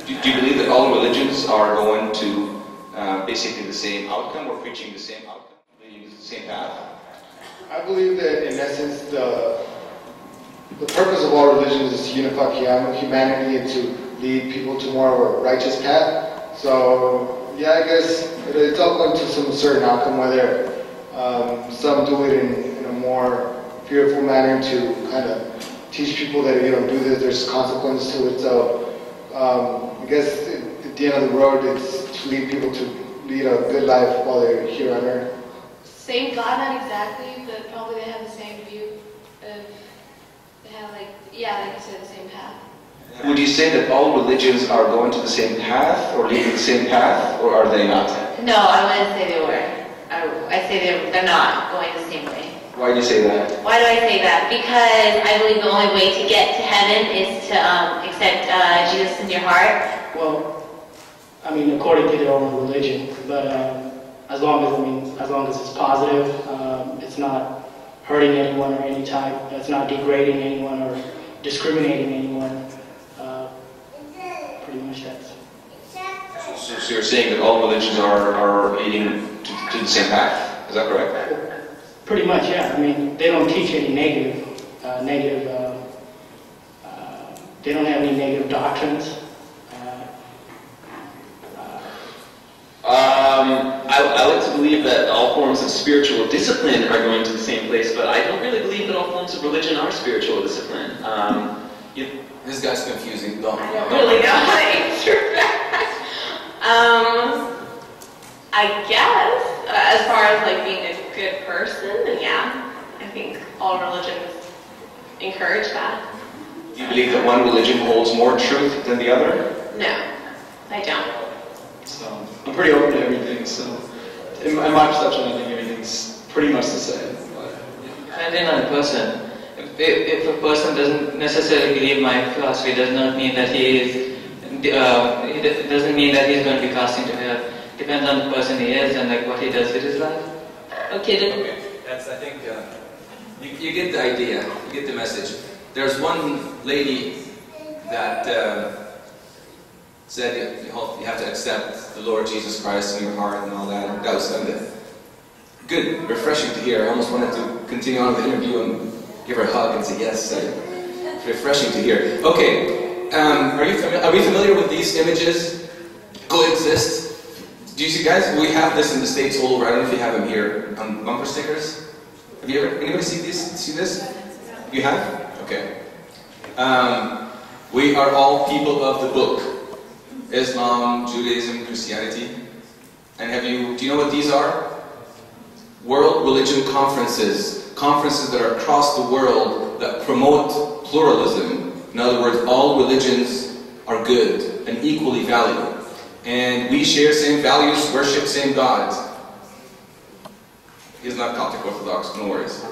Do you believe that all religions are going to basically the same outcome, or preaching the same outcome, leading to the same path? I believe that in essence the purpose of all religions is to unify humanity and to lead people to more of a righteous path. So yeah, I guess it's all going to some certain outcome, whether some do it in a more fearful manner to kind of teach people that if you don't do this, there's consequences to it. So I guess at the end of the road, it's to lead people to lead a good life while they're here on earth. Same God, not exactly, but probably they have the same view of, they have like you said, the same path. Would you say that all religions are going to the same path, or leading the same path, or are they not? No, I wouldn't say they were. I say they're not going the same way. Why do you say that? Why do I say that? Because I believe the only way to get to heaven is to accept Jesus in your heart. Well, I mean, according to their own religion, but as long as it's positive, it's not hurting anyone or any type, it's not degrading anyone or discriminating anyone. Pretty much that's. So you're saying that all religions are leading to the same path? Is that correct? Pretty much, yeah. I mean, they don't teach any negative. They don't have any negative doctrines. I like to believe that all forms of spiritual discipline are going to the same place, but I don't really believe that all forms of religion are spiritual discipline. This guy's confusing. Don't Really know how to answer that. I guess, as far as like being a good person, then yeah, I think all religions encourage that. Do you believe that one religion holds more truth than the other? No, I don't. So, I'm pretty open to everything, so in my perception, I think everything's pretty much the same. Depending on the person. If a person doesn't necessarily believe my philosophy, does not mean that it doesn't mean that he's going to be cast into hell. Depends on the person he is and like what he does with his life. Okay, then. Okay, that's, I think, you get the idea, you get the message. There's one lady that said you have to accept the Lord Jesus Christ in your heart and all that. That was good, refreshing to hear. I almost wanted to continue on with the interview and give her a hug and say yes. Refreshing to hear. Okay, are we familiar with these images? Coexist. Do you see, guys? We have this in the States all over. I don't know if you have them here on bumper stickers. Have you ever? Anybody see this? See this? You have? Okay. We are all people of the book. Islam, Judaism, Christianity. And do you know what these are? World religion conferences. Conferences that are across the world that promote pluralism. In other words, all religions are good and equally valuable. And we share same values, worship same gods. He's not Coptic Orthodox, no worries.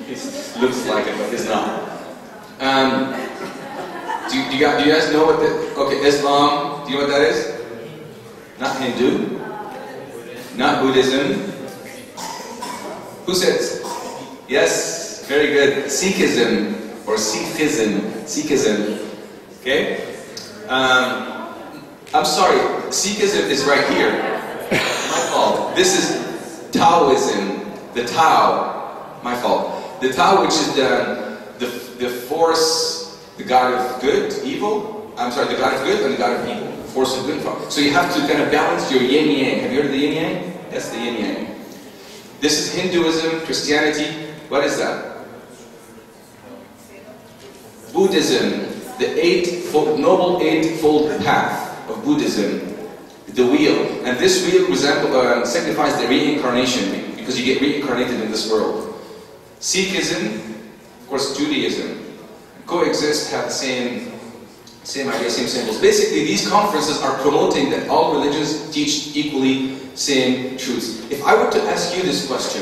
He looks like it, but he's not. Do you guys know what Islam, do you know what that is? Not Hindu, not Buddhism. Who says? Yes, very good. Sikhism, or Sikhism, okay? I'm sorry, Sikhism is right here. My fault. This is Taoism, the Tao. My fault. The Tao, which is the force, the god of good, evil. I'm sorry, the god of good and the god of evil. The force of good. So you have to kind of balance your yin yang. Have you heard of the yin yang? That's the yin yang. This is Hinduism, Christianity. What is that? Buddhism, the noble eightfold path of Buddhism, the wheel. And this wheel signifies the reincarnation, because you get reincarnated in this world. Sikhism, of course Judaism, coexist, have the same idea, same symbols. Basically, these conferences are promoting that all religions teach equally same truths. If I were to ask you this question,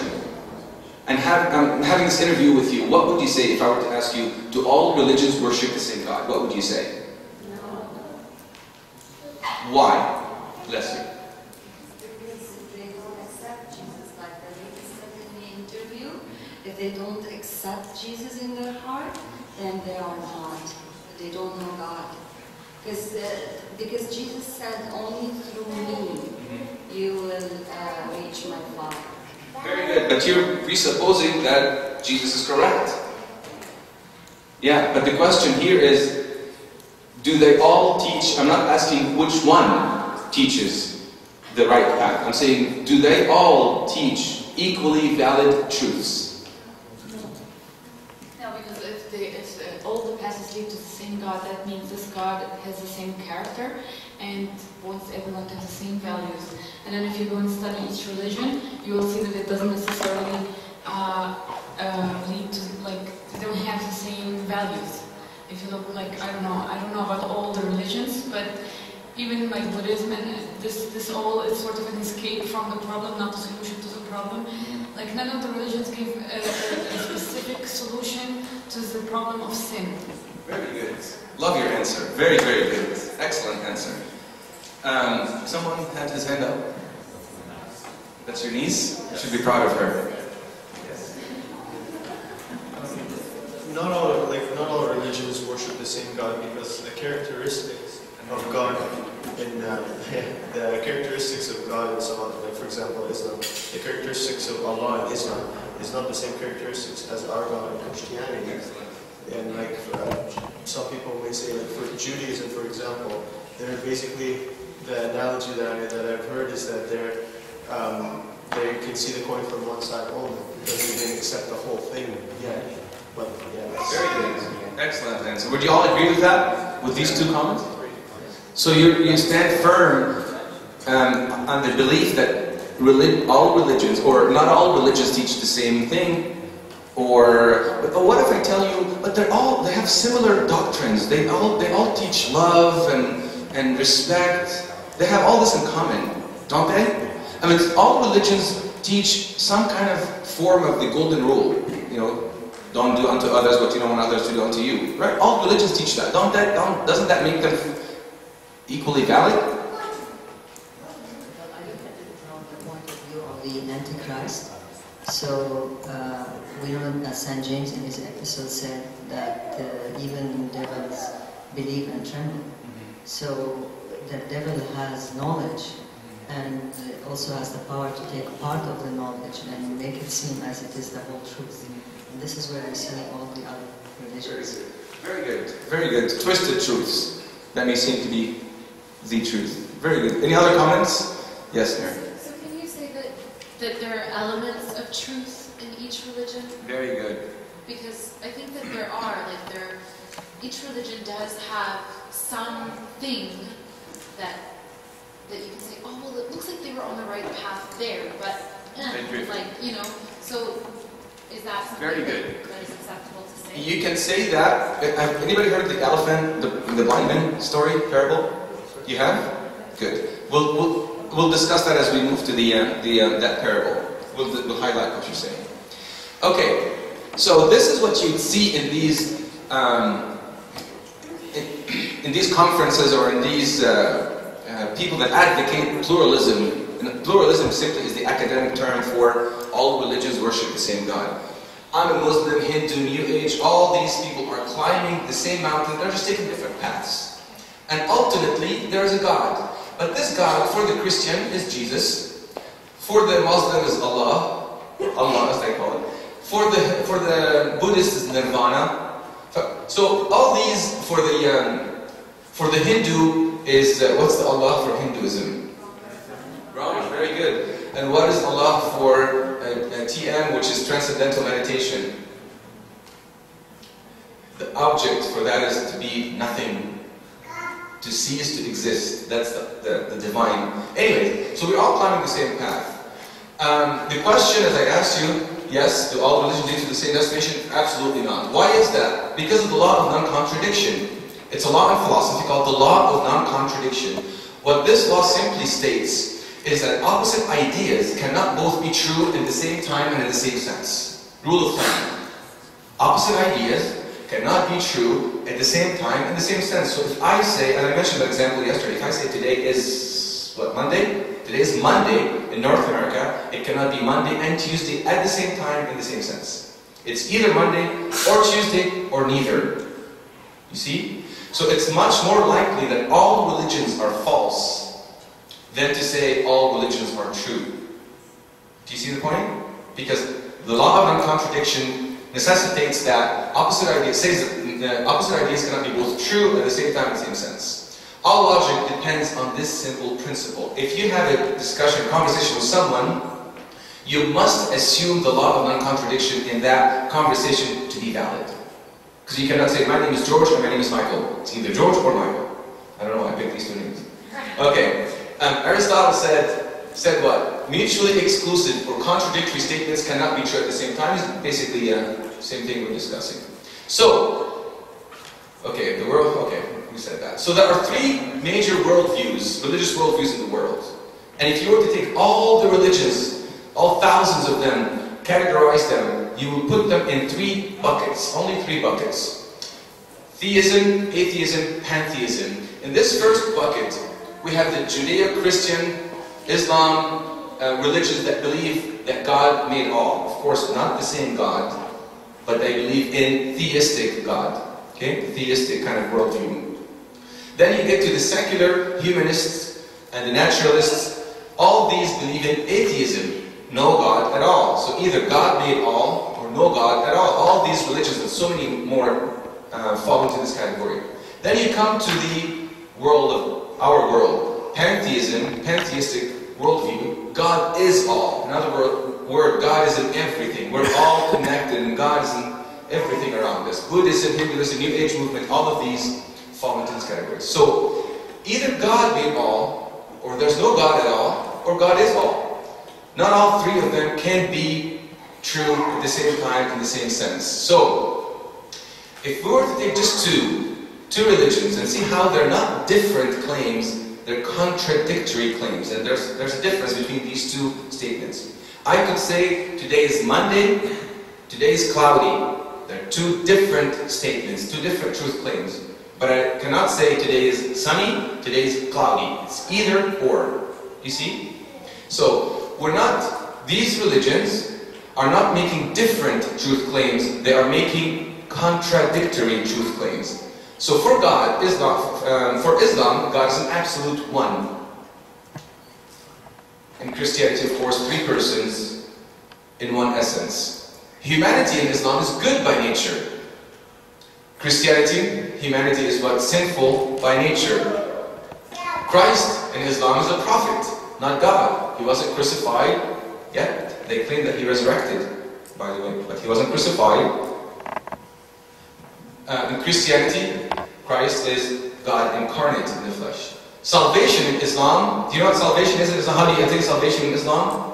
and I'm having this interview with you, what would you say if I were to ask you, do all religions worship the same God? What would you say? Why? Bless you. Because they don't accept Jesus, like the lady said in the interview. If they don't accept Jesus in their heart, then they are not. They don't know God. Because Jesus said, only through me you will reach my Father. Very good. But you're presupposing that Jesus is correct. Yeah, but the question here is, do they all teach? I'm not asking which one teaches the right path. I'm saying, do they all teach equally valid truths? No, because if all the paths lead to the same God, that means this God has the same character and wants everyone to have the same values. And then if you go and study each religion, you will see that it doesn't necessarily lead to, like, they don't have the same values. If you look, like, I don't know about all the religions, but even like Buddhism and this all is sort of an escape from the problem, not a solution to the problem. Like, none of the religions give a specific solution to the problem of sin. Very good. Love your answer. Very, very good. Excellent answer. Someone had his hand up. That's your niece? You should be proud of her. Not all religions worship the same God, because the characteristics of God in the characteristics of God in some, like for example Islam, the characteristics of Allah in Islam is not the same characteristics as our God in Christianity. And like some people may say, like for Judaism, for example, they're basically, the analogy that I've heard is that they can see the coin from one side only because they didn't accept the whole thing yet. But yeah, very good. Excellent answer. Would you all agree with that? With these two comments? So you stand firm on the belief that all religions, or not all religions, teach the same thing. But what if I tell you, but they have similar doctrines. They all teach love and respect. They have all this in common, don't they? I mean, all religions teach some kind of form of the golden rule. You know, don't do unto others what you don't want others to do unto you. Right? All religions teach that. Doesn't that make them equally valid? I look at it from the point of view of the Antichrist. So we know that St. James in his epistle said that even devils believe and tremble. So the devil has knowledge and also has the power to take part of the knowledge and make it seem as it is the whole truth. And this is where we see all the other religions. Very good. Very good. Twisted truths that may seem to be the truth. Very good. Any other comments? Yes, Mary. So can you say that there are elements of truth in each religion? Very good. Because I think that there are, each religion does have something that you can say, oh, well, it looks like they were on the right path there, but, so is that something Very good. that is acceptable to say? You can say that. Have anybody heard of the elephant, the blind man story, parable? You have? Good. We'll discuss that as we move to that parable. We'll highlight what you're saying. Okay, so this is what you'd see in these in these conferences or in these people that advocate pluralism. And pluralism simply is the academic term for all religions worship the same God. I'm a Muslim, Hindu, New Age. All these people are climbing the same mountain. They're just taking different paths. And ultimately, there is a God. But this God, for the Christian, is Jesus. For the Muslim is Allah. Allah, as they call it. For the Buddhist is Nirvana. So all these, for the Hindu is, what's the Allah for Hinduism? Rama, very good. And what is Allah for TM, which is Transcendental Meditation? The object for that is to be nothing. To cease to exist. That's the divine. Anyway, so we're all climbing the same path. The question, as I asked you, yes, do all religions lead to the same destination? Absolutely not. Why is that? Because of the law of non-contradiction. It's a law in philosophy called the law of non-contradiction. What this law simply states is that opposite ideas cannot both be true in the same time and in the same sense. Rule of thumb. Opposite ideas cannot be true at the same time in the same sense. So if I say, and I mentioned that example yesterday, if I say today is, Monday? Today is Monday in North America, it cannot be Monday and Tuesday at the same time in the same sense. It's either Monday or Tuesday or neither. You see? So it's much more likely that all religions are false than to say all religions are true. Do you see the point? Because the law of non-contradiction necessitates that opposite ideas, says that opposite ideas cannot be both true at the same time in the same sense. All logic depends on this simple principle. If you have a discussion, conversation with someone, you must assume the law of non-contradiction in that conversation to be valid. Because you cannot say, my name is George and my name is Michael. It's either George or Michael. I don't know why I picked these two names. Okay. Aristotle said what? Mutually exclusive or contradictory statements cannot be true at the same time. It's basically the same thing we're discussing. So, okay, the world, okay, we said that. So there are three major worldviews, religious worldviews in the world. And if you were to take all the religions, all thousands of them, categorize them, you will put them in three buckets, only three buckets. Theism, atheism, pantheism. In this first bucket, we have the Judeo-Christian, Islam, religions that believe that God made all. Of course, not the same God, but they believe in theistic God. Okay? Theistic kind of worldview. Then you get to the secular humanists and the naturalists. All these believe in atheism. No God at all. So either God made all or no God at all. All these religions and so many more fall into this category. Then you come to the world of our world. Pantheism, pantheistic worldview. God is all. In other words, God is in everything. We're all connected and God is in everything around us. Buddhism, Hinduism, New Age movement, all of these fall into this category. So either God made all, or there's no God at all, or God is all. Not all three of them can be true at the same time in the same sense. So, if we were to take just two religions and see how they're not different claims, they're contradictory claims, and there's a difference between these two statements. I could say today is Monday, today is cloudy. They're two different statements, two different truth claims. But I cannot say today is sunny, today is cloudy. It's either or. You see? So, these religions are not making different truth claims, they are making contradictory truth claims. So for God, for Islam, God is an absolute one. In Christianity, of course, three persons in one essence. Humanity in Islam is good by nature. Christianity, humanity is what? Sinful by nature. Christ in Islam is a prophet, not God. He wasn't crucified yet. They claim that he resurrected, by the way, but he wasn't crucified. In Christianity, Christ is God incarnate in the flesh. Salvation in Islam, do you know what salvation is in Islam? How do you attain salvation in Islam?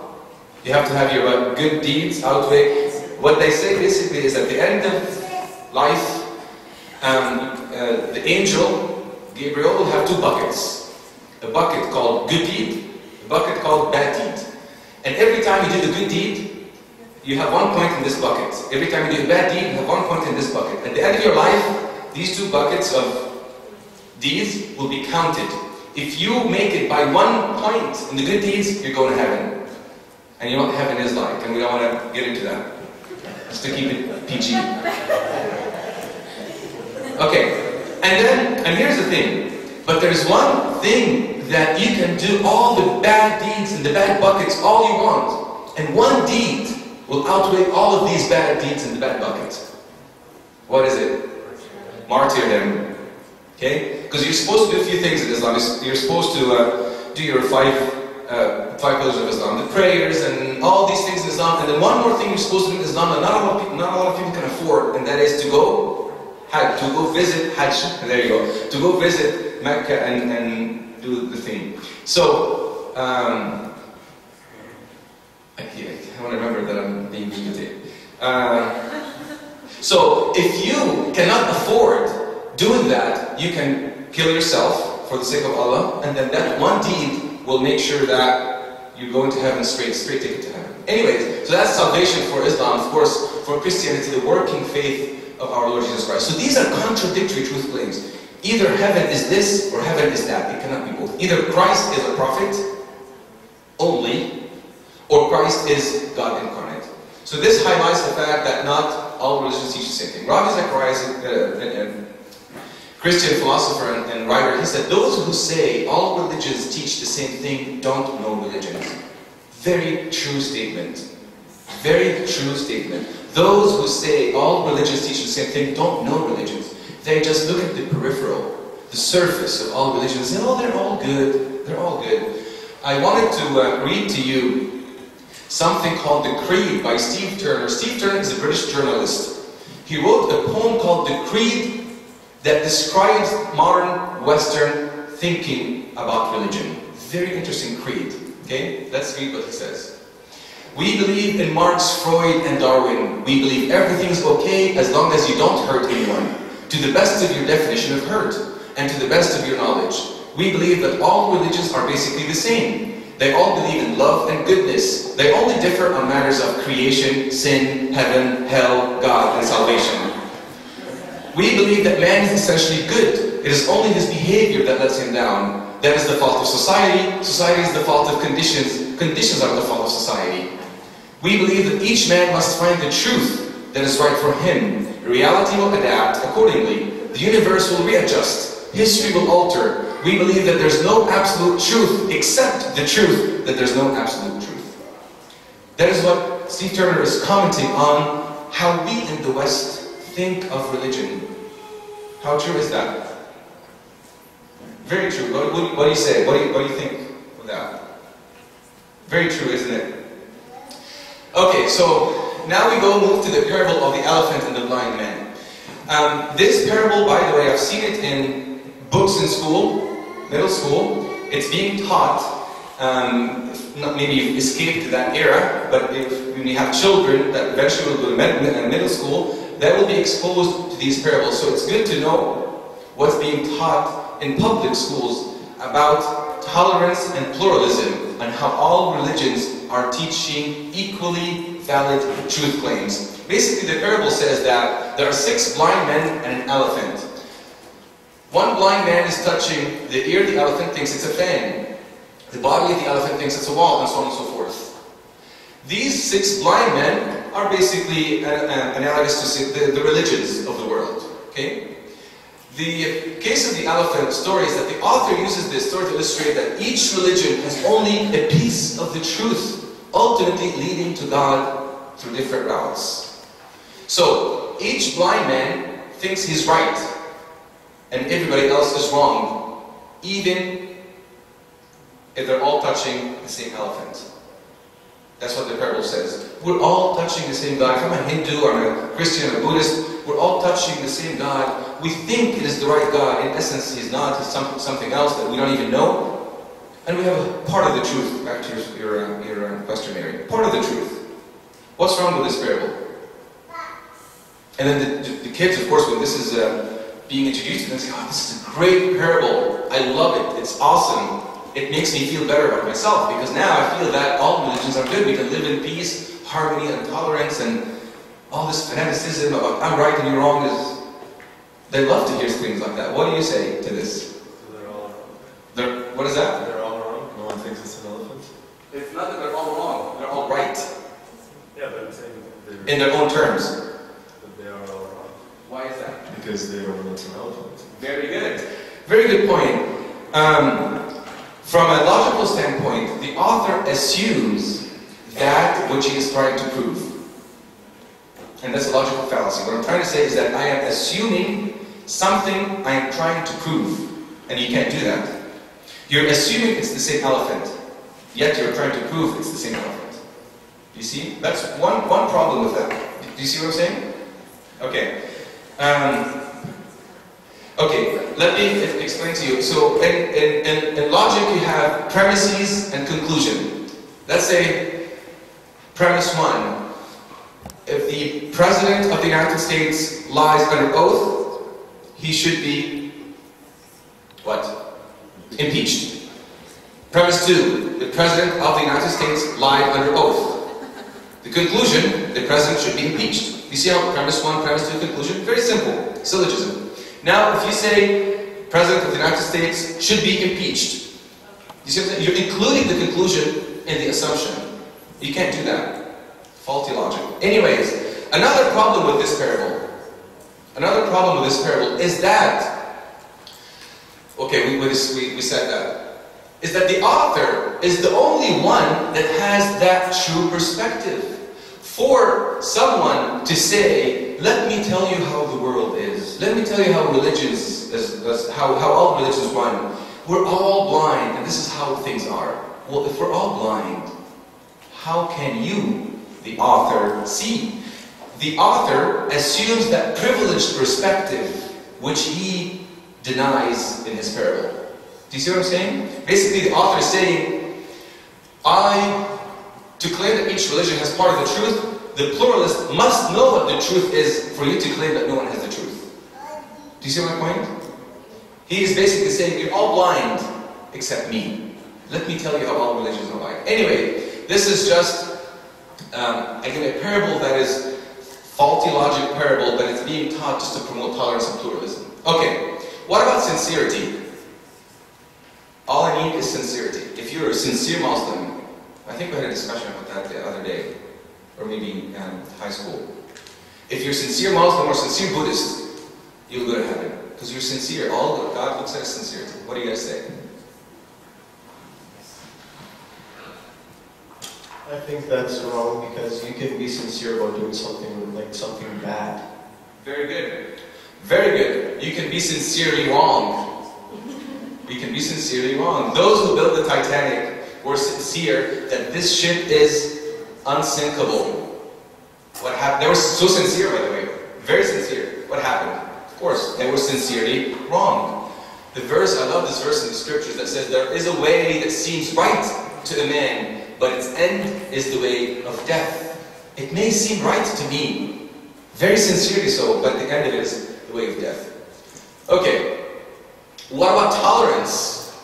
You have to have your good deeds outweigh. What they say basically is at the end of life, the angel, Gabriel, will have two buckets. A bucket called good deed, a bucket called bad deed. And every time you do the good deed, you have 1 point in this bucket. Every time you do a bad deed, you have 1 point in this bucket. At the end of your life, these two buckets of deeds will be counted. If you make it by 1 point in the good deeds, you're going to heaven. And you know what heaven is like, and we don't want to get into that. Just to keep it PG. Okay, and here's the thing. But there's one thing that you can do all the bad deeds in the bad buckets all you want. And one deed will outweigh all of these bad deeds in the bad buckets. What is it? Martyrdom. Okay? Because you're supposed to do a few things in Islam. You're supposed to do your five pillars of Islam, the prayers and all these things in Islam. And then one more thing you're supposed to do in Islam that not a lot of people can afford, and that is to go Hajj, to go visit Hajj. There you go. To go visit Mecca and do the thing. So, I want to remember that I'm being videotaped. So, if you cannot afford doing that, you can kill yourself for the sake of Allah, and then that one deed will make sure that you're going to heaven straight ticket to heaven. Anyways, so that's salvation for Islam. Of course, for Christianity, the working faith of our Lord Jesus Christ. So these are contradictory truth claims. Either heaven is this or heaven is that. It cannot be both. Either Christ is a prophet only, or Christ is God incarnate. So this highlights the fact that not all religions teach the same thing. Ravi Zacharias Christian philosopher and writer, he said, those who say all religions teach the same thing don't know religion. Very true statement. Very true statement. Those who say all religions teach the same thing don't know religions. They just look at the peripheral, the surface of all religions, and oh, they're all good. They're all good. I wanted to read to you something called The Creed by Steve Turner. Steve Turner is a British journalist. He wrote a poem called The Creed that describes modern Western thinking about religion. Very interesting creed. Okay? Let's read what he says. We believe in Marx, Freud, and Darwin. We believe everything's okay as long as you don't hurt anyone, to the best of your definition of hurt, and to the best of your knowledge. We believe that all religions are basically the same. They all believe in love and goodness. They only differ on matters of creation, sin, heaven, hell, God, and salvation. We believe that man is essentially good. It is only his behavior that lets him down. That is the fault of society. Society is the fault of conditions. Conditions are the fault of society. We believe that each man must find the truth that is right for him. Reality will adapt accordingly. The universe will readjust. History will alter. We believe that there's no absolute truth except the truth that there's no absolute truth. That is what Steve Turner is commenting on how we in the West think of religion. How true is that? Very true. What do you say? What do you think of that? Very true, isn't it? Okay, so now we move to the parable of the elephant and the blind man. This parable, by the way, I've seen it in books in school, middle school. It's being taught. Maybe you've escaped that era, but when you have children that eventually will go to middle school, they will be exposed to these parables. So it's good to know what's being taught in public schools about tolerance and pluralism, and how all religions are teaching equally valid truth claims. Basically, the parable says that there are 6 blind men and an elephant. One blind man is touching the ear of the elephant, thinks it's a fan. The body of the elephant thinks it's a wall, and so on and so forth. These 6 blind men are basically analogous to the religions of the world. Okay? The case of the elephant story is that the author uses this story to illustrate that each religion has only a piece of the truth, ultimately leading to God through different routes. So, each blind man thinks he's right, and everybody else is wrong, even if they're all touching the same elephant. That's what the parable says. We're all touching the same God. If I'm a Hindu, or I'm a Christian, or a Buddhist, we're all touching the same God. We think it is the right God. In essence, He's not. He's something else that we don't even know. And we have a part of the truth. Back to your question, Mary. Part of the truth. What's wrong with this parable? And then the kids, of course, when this is being introduced to them, say, "Oh, this is a great parable. I love it. It's awesome. It makes me feel better about myself, because now I feel that all religions are good. We can live in peace, harmony, and tolerance, and all this fanaticism about I'm right and you're wrong is..." They love to hear things like that. What do you say to this? They're all wrong. What is that? They're all wrong. No one thinks it's an elephant. It's not that they're all wrong. They're all right. Yeah, but I'm saying in their own terms. But they are all wrong. Why is that? Because they don't know it's an elephant. Very good. Very good point. From a logical standpoint, the author assumes that which he is trying to prove. And that's a logical fallacy. What I'm trying to say is that I am assuming something I am trying to prove. And you can't do that. You're assuming it's the same elephant, yet you're trying to prove it's the same elephant. Do you see? That's one problem with that. Do you see what I'm saying? Okay. Okay, let me explain to you. So in logic you have premises and conclusion. Let's say premise 1. If the President of the United States lies under oath, he should be what? Impeached. Premise 2. The President of the United States lied under oath. The conclusion, the President should be impeached. You see how premise 1, premise 2, conclusion? Very simple. Syllogism. Now, if you say President of the United States should be impeached, you see what I'm saying? You're including the conclusion in the assumption. You can't do that. Faulty logic. Anyways, another problem with this parable is that Okay, we said that. Is that the author is the only one that has that true perspective. For someone to say, let me tell you how the world is. Let me tell you how religions how all religions run. We're all blind, and this is how things are. Well, if we're all blind, how can you, the author, see? The author assumes that privileged perspective, which he denies in his parable. Do you see what I'm saying? Basically, the author is saying, to claim that each religion has part of the truth, the pluralist must know what the truth is for you to claim that no one has the truth. Do you see my point? He is basically saying, you're all blind except me. Let me tell you how all religions are blind. Anyway, this is just, again, a parable that is faulty logic parable, but it's being taught just to promote tolerance and pluralism. Okay, what about sincerity? All I need is sincerity. If you're a sincere Muslim, I think we had a discussion about that the other day, or maybe in high school. If you're a sincere Muslim or sincere Buddhist, you'll go to heaven. Because you're sincere. All God looks at is sincerity. What do you guys say? I think that's wrong because you can be sincere about doing something like something bad. Very good. Very good. You can be sincerely wrong. You can be sincerely wrong. Those who built the Titanic were sincere that this ship is unsinkable. What happened? They were so sincere, by the way. Very sincere. What happened? Of course, they were sincerely wrong. The verse, I love this verse in the scriptures that says, there is a way that seems right to a man, but its end is the way of death. It may seem right to me, very sincerely so, but the end of it is the way of death. Okay, what about tolerance?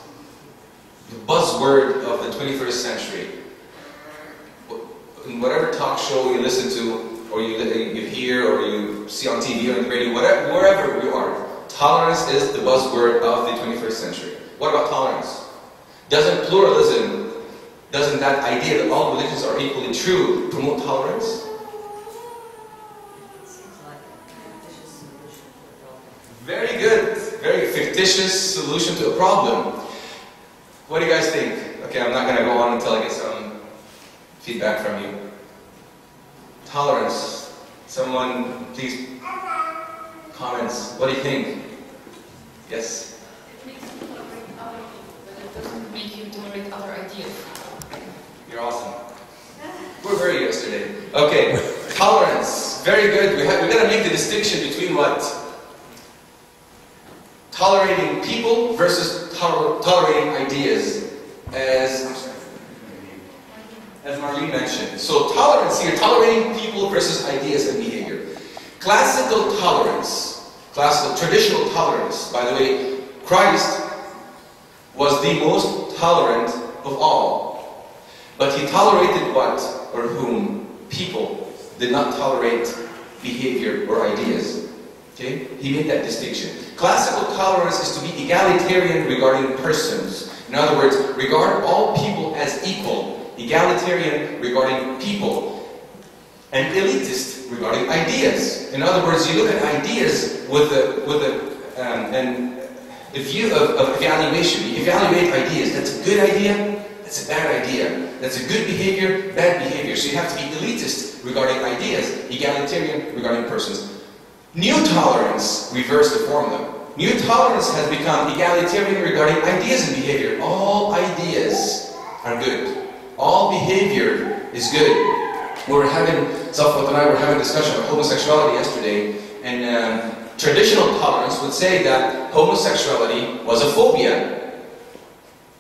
The buzzword of the 21st century. In whatever talk show you listen to, or you hear, or you see on TV or on the radio, wherever you are, tolerance is the buzzword of the 21st century. What about tolerance? Doesn't pluralism, doesn't that idea that all religions are equally true promote tolerance? Very good. Very fictitious solution to a problem. What do you guys think? Okay, I'm not going to go on until I get some feedback from you. Tolerance. Someone, please, comments. What do you think? Yes? It makes you tolerate other people, but it doesn't make you tolerate other ideas. You're awesome. We're very yesterday. Okay, tolerance. Very good. We've got to make the distinction between what? Tolerating people versus tolerating ideas, as Marlene mentioned. So tolerance here, tolerating people versus ideas and behavior. Classical tolerance, traditional tolerance, by the way, Christ was the most tolerant of all. But he tolerated what or whom? People. Did not tolerate behavior or ideas. Okay? He made that distinction. Classical tolerance is to be egalitarian regarding persons. In other words, regard all people as equal. Egalitarian regarding people. And elitist regarding ideas. In other words, you look at ideas with a view of evaluation. You evaluate ideas. That's a good idea. That's a bad idea. That's a good behavior, bad behavior. So you have to be elitist regarding ideas. Egalitarian regarding persons. New tolerance reversed the formula. New tolerance has become egalitarian regarding ideas and behavior. All ideas are good. All behavior is good. Safwat and I were having a discussion on homosexuality yesterday, and traditional tolerance would say that homosexuality was a phobia.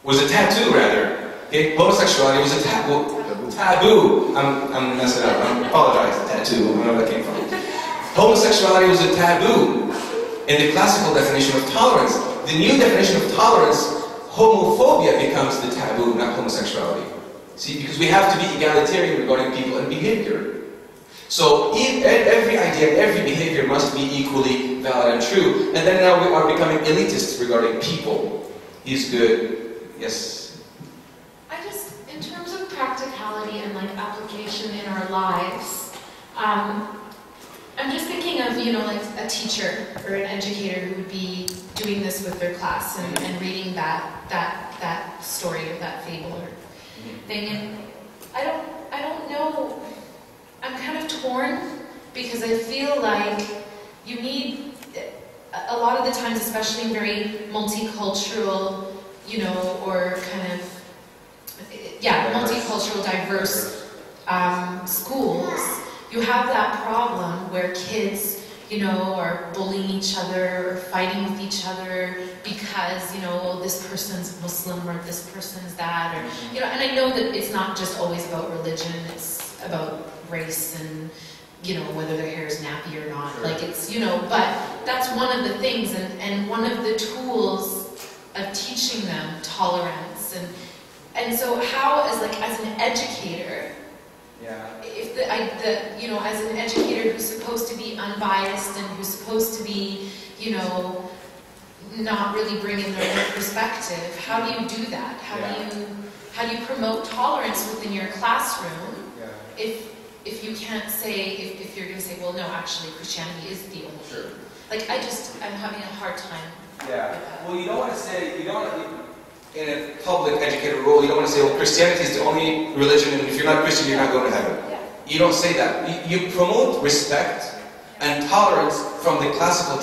Was a tattoo, rather. Okay? Homosexuality was a taboo. I'm messing up. I apologize. Tattoo. I don't know where that came from. Homosexuality was a taboo in the classical definition of tolerance. The new definition of tolerance, homophobia becomes the taboo, not homosexuality. See, because we have to be egalitarian regarding people and behavior. So every idea and every behavior must be equally valid and true. And then now we are becoming elitists regarding people. He's good. Yes? In terms of practicality and like application in our lives, I'm just thinking of, you know, like a teacher or an educator who would be doing this with their class and reading that story or that fable or thing. And I don't know, I'm kind of torn because I feel like you need, a lot of the times, especially in very multicultural, you know, or kind of, multicultural, diverse schools, you have that problem where kids, you know, are bullying each other or fighting with each other because, you know, well, this person's Muslim or this person's that, or, you know, and I know that it's not just always about religion, it's about race and, you know, whether their hair is nappy or not, like it's, you know, but that's one of the things, and one of the tools of teaching them tolerance, and so how, as an educator, if you know, as an educator who's supposed to be unbiased and who's supposed to be, you know, not really bring in their own perspective, how do you do that? How do you promote tolerance within your classroom if you can't say, if you're going to say, well, no, actually Christianity is the only like, I'm having a hard time with that. Well, you don't want to say, in a public educator role, you don't want to say, well, Christianity is the only religion, and if you're not Christian, you're not going to heaven. You don't say that. You promote respect and tolerance from the classical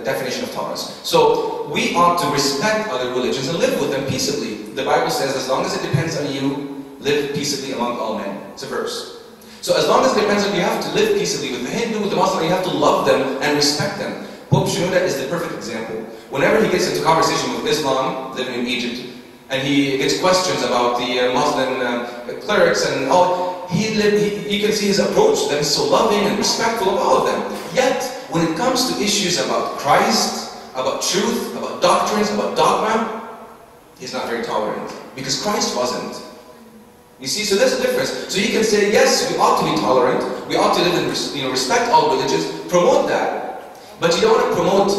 definition of tolerance. So we ought to respect other religions and live with them peaceably. The Bible says, as long as it depends on you, live peaceably among all men. It's a verse. So as long as it depends on you, have to live peaceably with the Hindu, with the Muslim, you have to love them and respect them. Pope Shenouda is the perfect example. Whenever he gets into conversation with Islam, living in Egypt, and he gets questions about the Muslim clerics and all, you can see his approach to them is so loving and respectful of all of them. Yet, when it comes to issues about Christ, about truth, about doctrines, about dogma, he's not very tolerant. Because Christ wasn't. You see, so there's a difference. So you can say, yes, we ought to be tolerant, we ought to live and respect all religions, promote that. But you don't want to promote,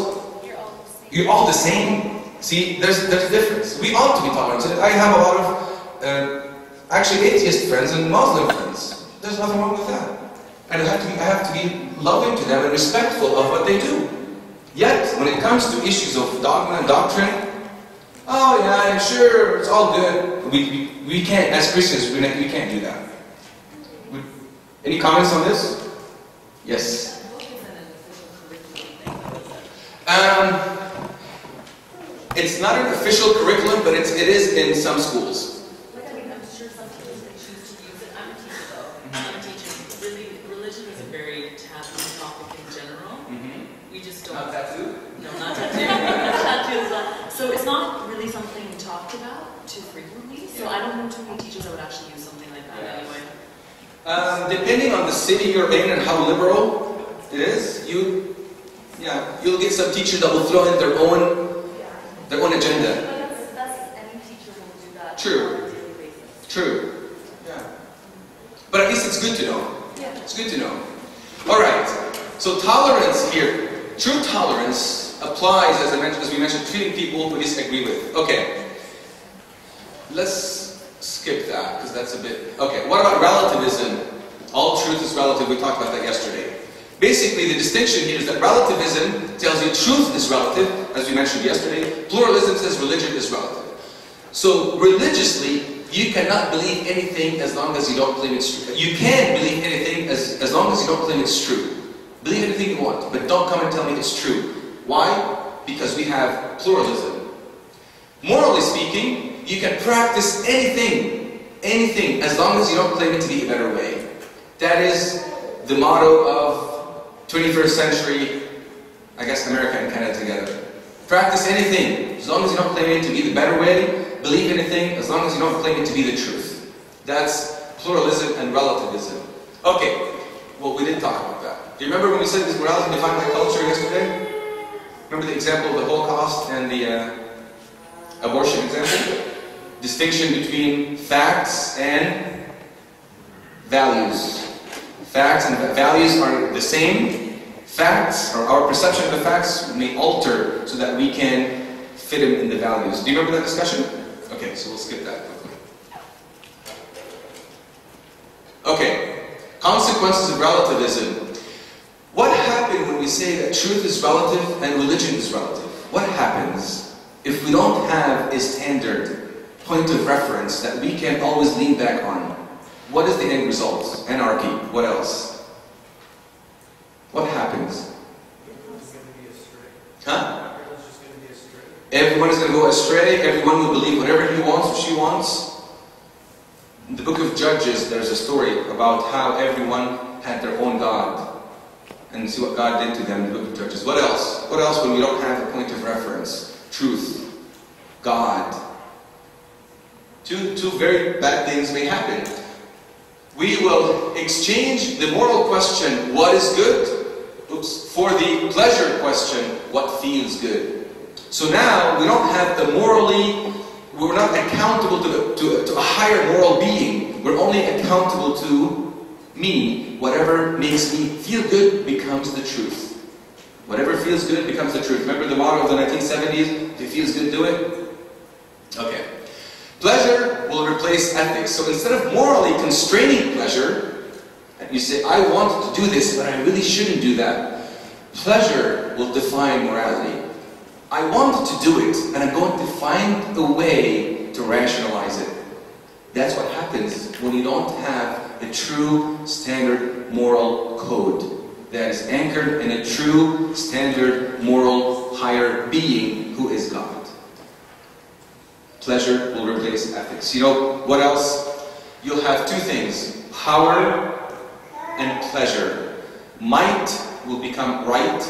you're all the same. See, there's a difference. We ought to be tolerant. I have a lot of, actually, atheist friends and Muslim friends. There's nothing wrong with that. And I have to be loving to them and respectful of what they do. Yet, when it comes to issues of dogma and doctrine, oh yeah, sure, it's all good. We can't, as Christians, we can't do that. Any comments on this? Yes. It's not an official curriculum, but it is in some schools. Like, I mean, I'm sure some teachers may choose to use it. I'm a teacher, though. I'm a teacher. Really, religion is a very taboo topic in general. We just don't. Not tattoo? No, not tattoo. Tattoo is not. So it's not really something talked about too frequently. So I don't know too many teachers that would actually use something like that anyway. Depending on the city you're in and how liberal it is, you'll get some teachers that will throw in their own agenda. But that's any teacher will do that. True. On a daily basis. True. Yeah. But at least it's good to know. Yeah. It's good to know. All right. So tolerance here. True tolerance applies, as we mentioned, treating people who disagree with. Okay. Let's skip that because that's a bit. Okay. What about relativism? All truth is relative. We talked about that yesterday. Basically, the distinction here is that relativism tells you truth is relative, as we mentioned yesterday. Pluralism says religion is relative. So, religiously, you cannot believe anything as long as you don't claim it's true. You can believe anything as long as you don't claim it's true. Believe anything you want, but don't come and tell me it's true. Why? Because we have pluralism. Morally speaking, you can practice anything, as long as you don't claim it to be a better way. That is the motto of 21st century, I guess, America and Canada together. Practice anything, as long as you don't claim it to be the better way. Believe anything, as long as you don't claim it to be the truth. That's pluralism and relativism. Okay, well, we did talk about that. Do you remember when we said this morality defined by culture yesterday? Remember the example of the Holocaust and the abortion example? Distinction between facts and values. Facts and values are the same. Facts, or our perception of the facts, may alter so that we can fit them in the values. Do you remember that discussion? Okay, so we'll skip that quickly. Okay, consequences of relativism. What happens when we say that truth is relative and religion is relative? What happens if we don't have a standard point of reference that we can always lean back on? What is the end result? Anarchy. What else? What happens? Huh? Everyone is going to go astray. Everyone will believe whatever he wants or she wants. In the book of Judges, there's a story about how everyone had their own God. And see what God did to them in the book of Judges. What else? What else when we don't have a point of reference? Truth. God. Two very bad things may happen. We will exchange the moral question, what is good? For the pleasure question, what feels good? So now we don't have the morally, we're not accountable to a higher moral being. We're only accountable to me. Whatever makes me feel good becomes the truth. Whatever feels good becomes the truth. Remember the motto of the 1970s? If it feels good, do it? Okay. Pleasure will replace ethics. So instead of morally constraining pleasure, you say, I want to do this, but I really shouldn't do that. Pleasure will define morality. I want to do it, and I'm going to find a way to rationalize it. That's what happens when you don't have a true standard moral code that is anchored in a true standard moral higher being who is God. Pleasure will replace ethics. You know what else? You'll have two things: power and pleasure. Might will become right,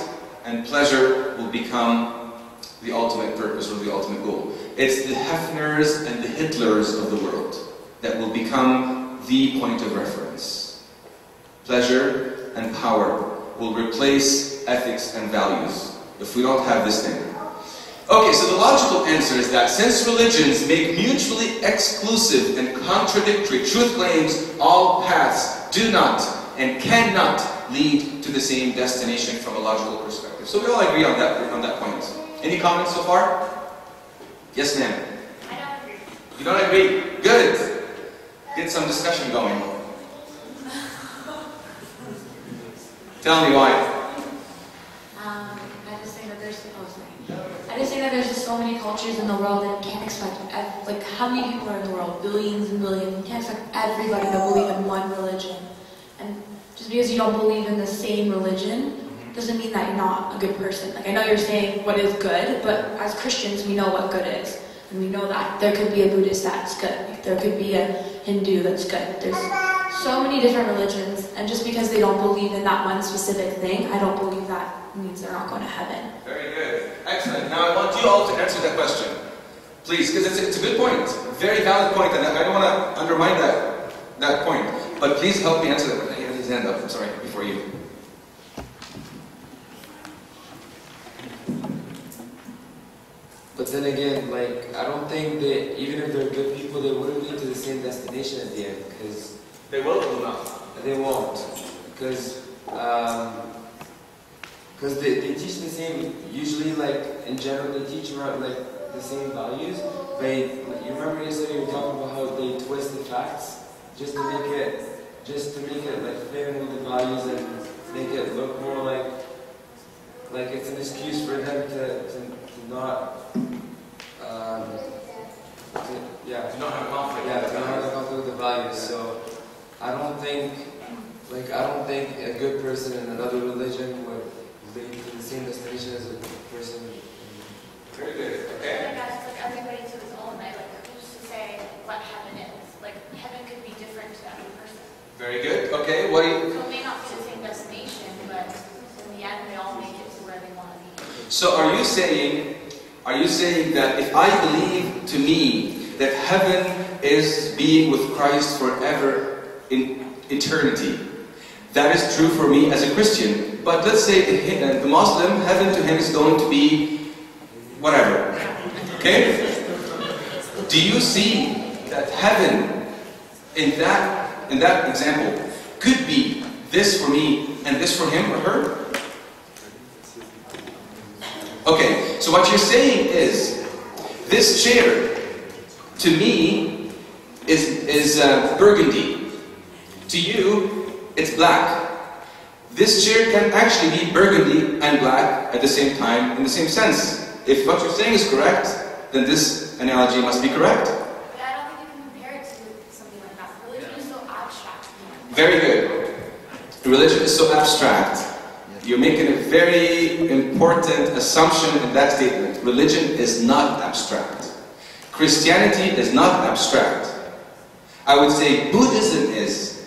and pleasure will become the ultimate purpose or the ultimate goal. It's the Hefners and the Hitlers of the world that will become the point of reference. Pleasure and power will replace ethics and values if we don't have this thing. Okay, so the logical answer is that since religions make mutually exclusive and contradictory truth claims, all paths do not and cannot lead to the same destination from a logical perspective. So we all agree on that point. Any comments so far? Yes, ma'am. I don't agree. You don't agree? Good. Get some discussion going. Tell me why. I just think that there's just so many cultures in the world that you can't expect, like how many people are in the world? Billions and billions. You can't expect everybody to believe in one religion. And just because you don't believe in the same religion doesn't mean that you're not a good person. Like I know you're saying what is good, but as Christians we know what good is. And we know that there could be a Buddhist that's good. Like there could be a Hindu that's good. There's so many different religions, and just because they don't believe in that one specific thing, I don't believe that means they're not going to heaven. Very good. Excellent. Now I want you all to answer that question. Please, because it's a good point. Very valid point, and I don't want to undermine that point. But please help me answer that. He has his hand up. I'm sorry, before you. But then again, like, I don't think that even if they're good people, they wouldn't lead to the same destination at the end, because... They will or not? They won't, because they teach the same, usually, like, in general, they teach around, like, the same values, but you remember yesterday we were talking about how they twist the facts, just to make it, like, fit in with the values and make it look more like it's an excuse for them to not, to not have conflict. Yeah, to not have conflict with the values. So I don't think a good person in another religion would lead to the same destination as a person. Very good. Okay. I guess like everybody to his own. Like who's to say what heaven is? Like heaven could be different to every person. Very good. Okay. What do you? So it may not be the same destination, but in the end, they all make it to where they want to be. So are you saying that if I believe to me that heaven is being with Christ forever in eternity, that is true for me as a Christian? But let's say the Muslim, heaven to him is going to be whatever. Okay? Do you see that heaven in that example could be this for me and this for him or her? Okay, so what you're saying is, this chair, to me, is burgundy. To you, it's black. This chair can actually be burgundy and black at the same time, in the same sense. If what you're saying is correct, then this analogy must be correct. But I don't think you can compare it to something like that. Religion is so abstract. Very good. Religion is so abstract. You're making a very important assumption in that statement. Religion is not abstract. Christianity is not abstract. I would say Buddhism is.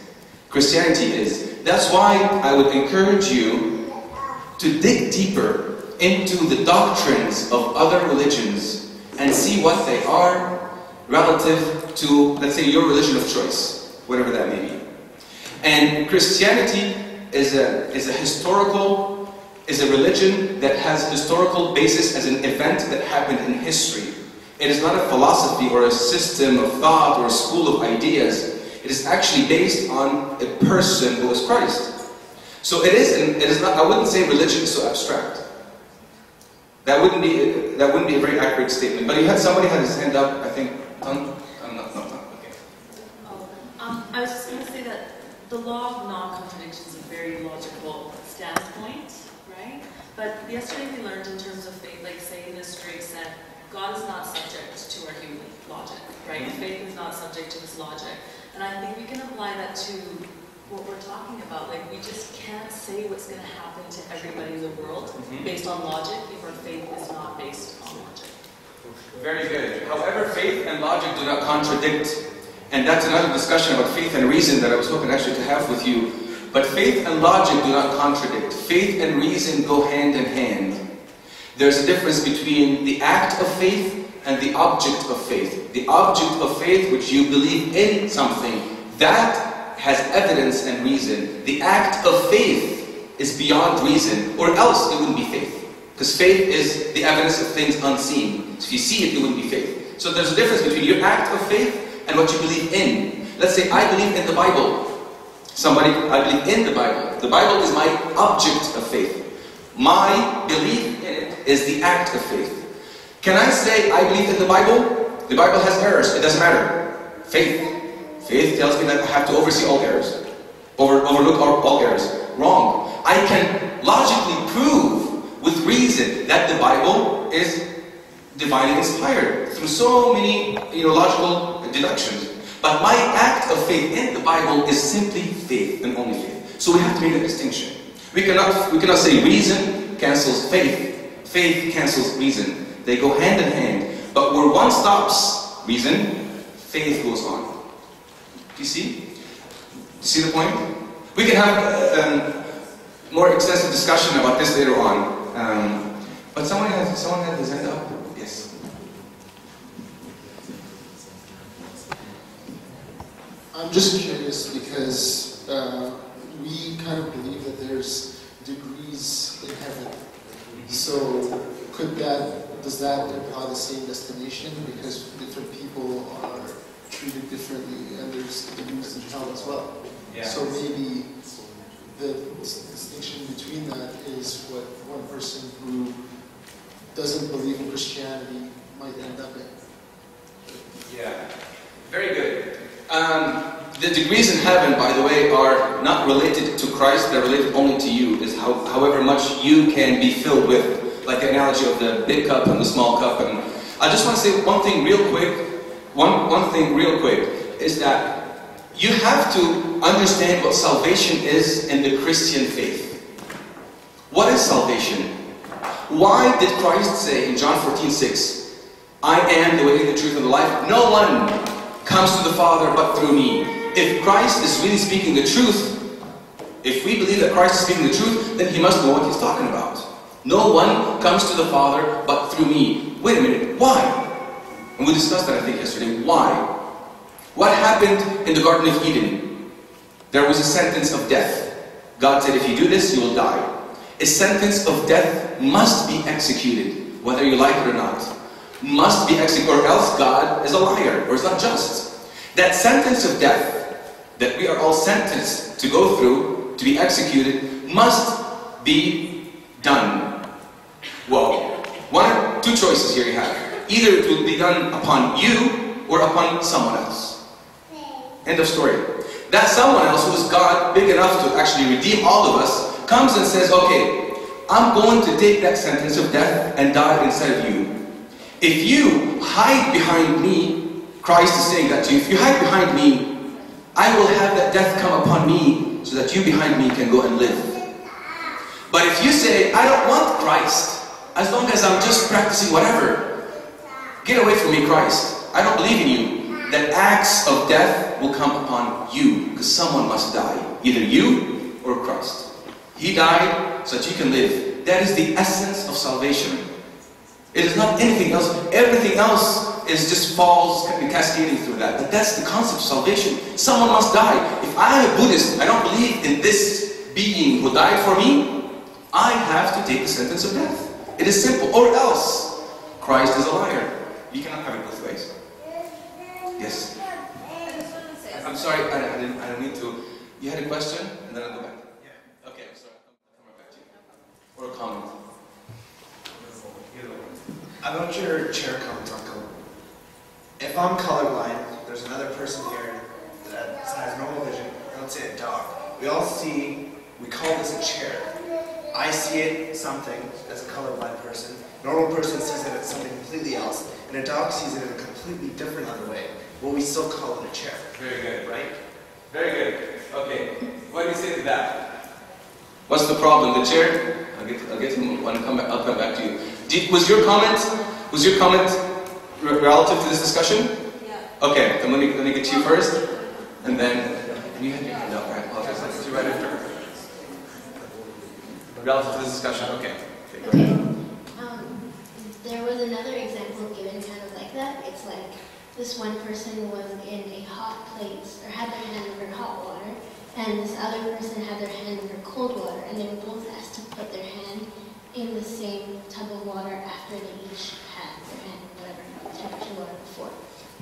Christianity is. That's why I would encourage you to dig deeper into the doctrines of other religions and see what they are relative to, let's say, your religion of choice, whatever that may be. And Christianity is a religion that has historical basis as an event that happened in history. It is not a philosophy or a system of thought or a school of ideas. It is actually based on a person who is Christ. So it is not, I wouldn't say religion is so abstract. That wouldn't be a very accurate statement. But somebody had his hand up, I think. Okay. I was just going to say that the law of non-contradiction is a very logical standpoint, right? But yesterday we learned in terms of faith, like say in this Drake said, God is not subject to our human logic, right? Faith is not subject to his logic. And I think we can apply that to what we're talking about. Like, we just can't say what's going to happen to everybody in the world based on logic if our faith is not based on logic. Very good. However, faith and logic do not contradict. And that's another discussion about faith and reason that I was hoping actually to have with you. But faith and logic do not contradict. Faith and reason go hand in hand. There's a difference between the act of faith and the object of faith. The object of faith, which you believe in something, that has evidence and reason. The act of faith is beyond reason, or else it wouldn't be faith. Because faith is the evidence of things unseen. So if you see it, it wouldn't be faith. So there's a difference between your act of faith and what you believe in. Let's say I believe in the Bible. I believe in the Bible. The Bible is my object of faith. My belief in it is the act of faith. Can I say I believe in the Bible? The Bible has errors. It doesn't matter. Faith. Faith tells me that I have to oversee all errors. Overlook all errors. Wrong. I can logically prove with reason that the Bible is divinely inspired through so many logical deductions. But my act of faith in the Bible is simply faith and only faith. So we have to make a distinction. We cannot say reason cancels faith. Faith cancels reason. They go hand in hand. But where one stops reason, faith goes on. Do you see? Do you see the point? We can have more extensive discussion about this later on. But someone had his hand up. Yes. I'm just curious because we kind of believe that there's degrees in heaven. So does that imply the same destination? Because different people are treated differently and there's degrees in hell as well. Yeah. So maybe the distinction between that is what one person who doesn't believe in Christianity might end up in. Yeah, very good. The degrees in heaven, by the way, are not related to Christ, they're related only to you, is however much you can be filled with, like the analogy of the big cup and the small cup. And I just want to say one thing real quick, one thing real quick, is that you have to understand what salvation is in the Christian faith. What is salvation? Why did Christ say in John 14:6, I am the way, the truth, and the life. No one comes to the Father but through me. If Christ is really speaking the truth, if we believe that Christ is speaking the truth, then he must know what he's talking about. No one comes to the Father but through me. Wait a minute, why? And we discussed that I think yesterday. Why? What happened in the Garden of Eden? There was a sentence of death. God said, if you do this, you will die. A sentence of death must be executed, whether you like it or not. Must be executed, or else God is a liar, or is not just. That sentence of death that we are all sentenced to go through, to be executed, must be done. Well, two choices here you have. Either it will be done upon you, or upon someone else. End of story. That someone else who is God, big enough to actually redeem all of us, comes and says, okay, I'm going to take that sentence of death and die instead of you. If you hide behind me, Christ is saying that to you, if you hide behind me, I will have that death come upon me so that you behind me can go and live. But if you say, I don't want Christ, as long as I'm just practicing whatever, get away from me, Christ. I don't believe in you. Then acts of death will come upon you, because someone must die. Either you or Christ. He died so that you can live. That is the essence of salvation. It is not anything else. Everything else is just falls cascading through that. But that's the concept of salvation. Someone must die. If I am a Buddhist, I don't believe in this being who died for me, I have to take the sentence of death. It is simple. Or else, Christ is a liar. You cannot have it both ways. Yes? I'm sorry, I don't mean to. You had a question, and then I'll go back. Yeah. Okay, I'm sorry. I'll come right back to you. Or a comment. About your chair comment, Uncle. If I'm colorblind, there's another person here that has normal vision, or let's say a dog. We call this a chair. I see it something as a colorblind person. Normal person sees it as something completely else, and a dog sees it in a completely different other way. Well, we still call it a chair. Very good. Right? Very good. Okay. What do you say to that? What's the problem? The chair? I'll get to when I'll come back to you. Was your comment relative to this discussion? Yeah. Okay. Then let me get to you first, and then you had your hand up. Right? I'll get you right after. Relative to this discussion. Okay. Okay. There was another example given kind of like that. It's like this one person was in a hot place, or had their hand over hot water, and this other person had their hand over cold water, and they were both asked to put their hand in the same tub of water after they each had their hand in whatever temperature water before.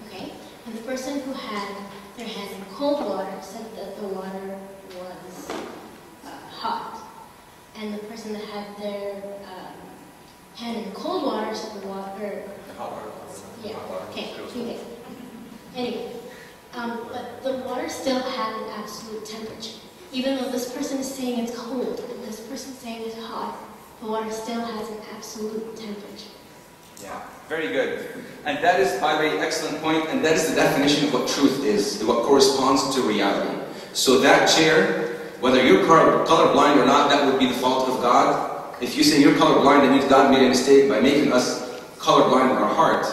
Okay? And the person who had their hand in cold water said that the water was hot. And the person that had their hand in cold water said the water... Hot water. Yeah, okay. Anyway, but the water still had an absolute temperature. Even though this person is saying it's cold and this person is saying it's hot, the water still has an absolute temperature. Yeah, very good. And that is, by the way, excellent point, and that is the definition of what truth is, what corresponds to reality. So that chair, whether you're colorblind or not, that would be the fault of God. If you say you're colorblind, that means God made a mistake by making us colorblind in our heart.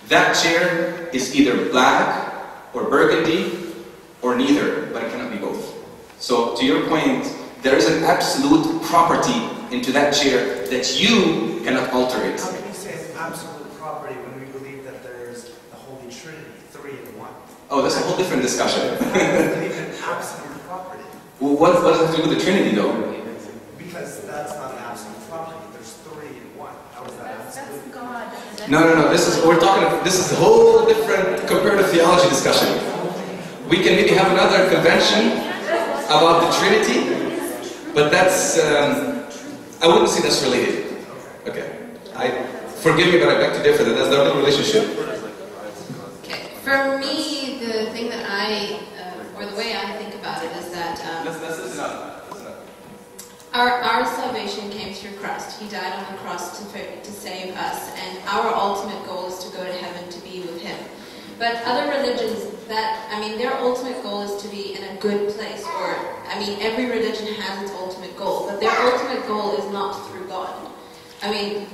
That chair is either black or burgundy or neither, but it cannot be both. So to your point, there is an absolute property into that chair that you cannot alter it. How can you say it's absolute property when we believe that there's the Holy Trinity, 3 in 1? Oh, that's a whole different discussion. How can you believe in absolute property? Well, what does it have to do with the Trinity, though? Because that's not an absolute property. There's 3 in 1. How is that absolute? That's God. No. This is a whole different comparative theology discussion. We can maybe have another convention about the Trinity, but that's, I wouldn't say that's related. Okay. Forgive me, but I beg to differ. That's not a relationship. Okay. For me, the thing that or the way I think about it is that Listen up. our salvation came through Christ. He died on the cross to save us, and our ultimate goal is to go to heaven to be with Him. But other religions, their ultimate goal is to be in a good place, every religion has its ultimate goal, but their ultimate goal is not through God.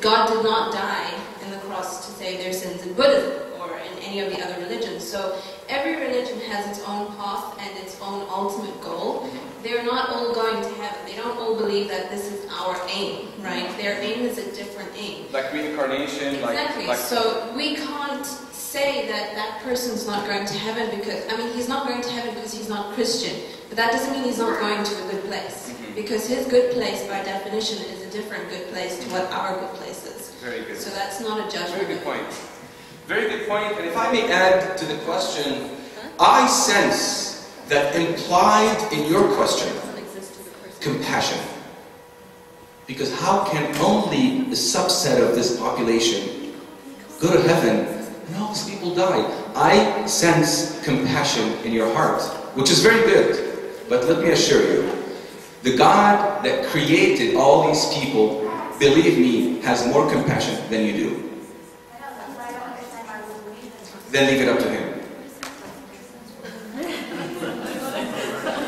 God did not die in the cross to save their sins in Buddhism or in any of the other religions. So every religion has its own path and its own ultimate goal. They're not all going to heaven. They don't all believe that this is our aim, right? Their aim is a different aim. Like reincarnation, exactly. So we can't say that that person's not going to heaven because, he's not going to heaven because he's not Christian. But that doesn't mean he's not going to a good place. Because his good place, by definition, is a different good place to what our good place is. Very good. So that's not a judgment. Very good point. Very good point. And if I may add to the question, I sense that implied in your question, compassion. Because how can only a subset of this population go to heaven and all these people die? I sense compassion in your heart, which is very good. But let me assure you, The God that created all these people, believe me, has more compassion than you do. Then leave it up to Him.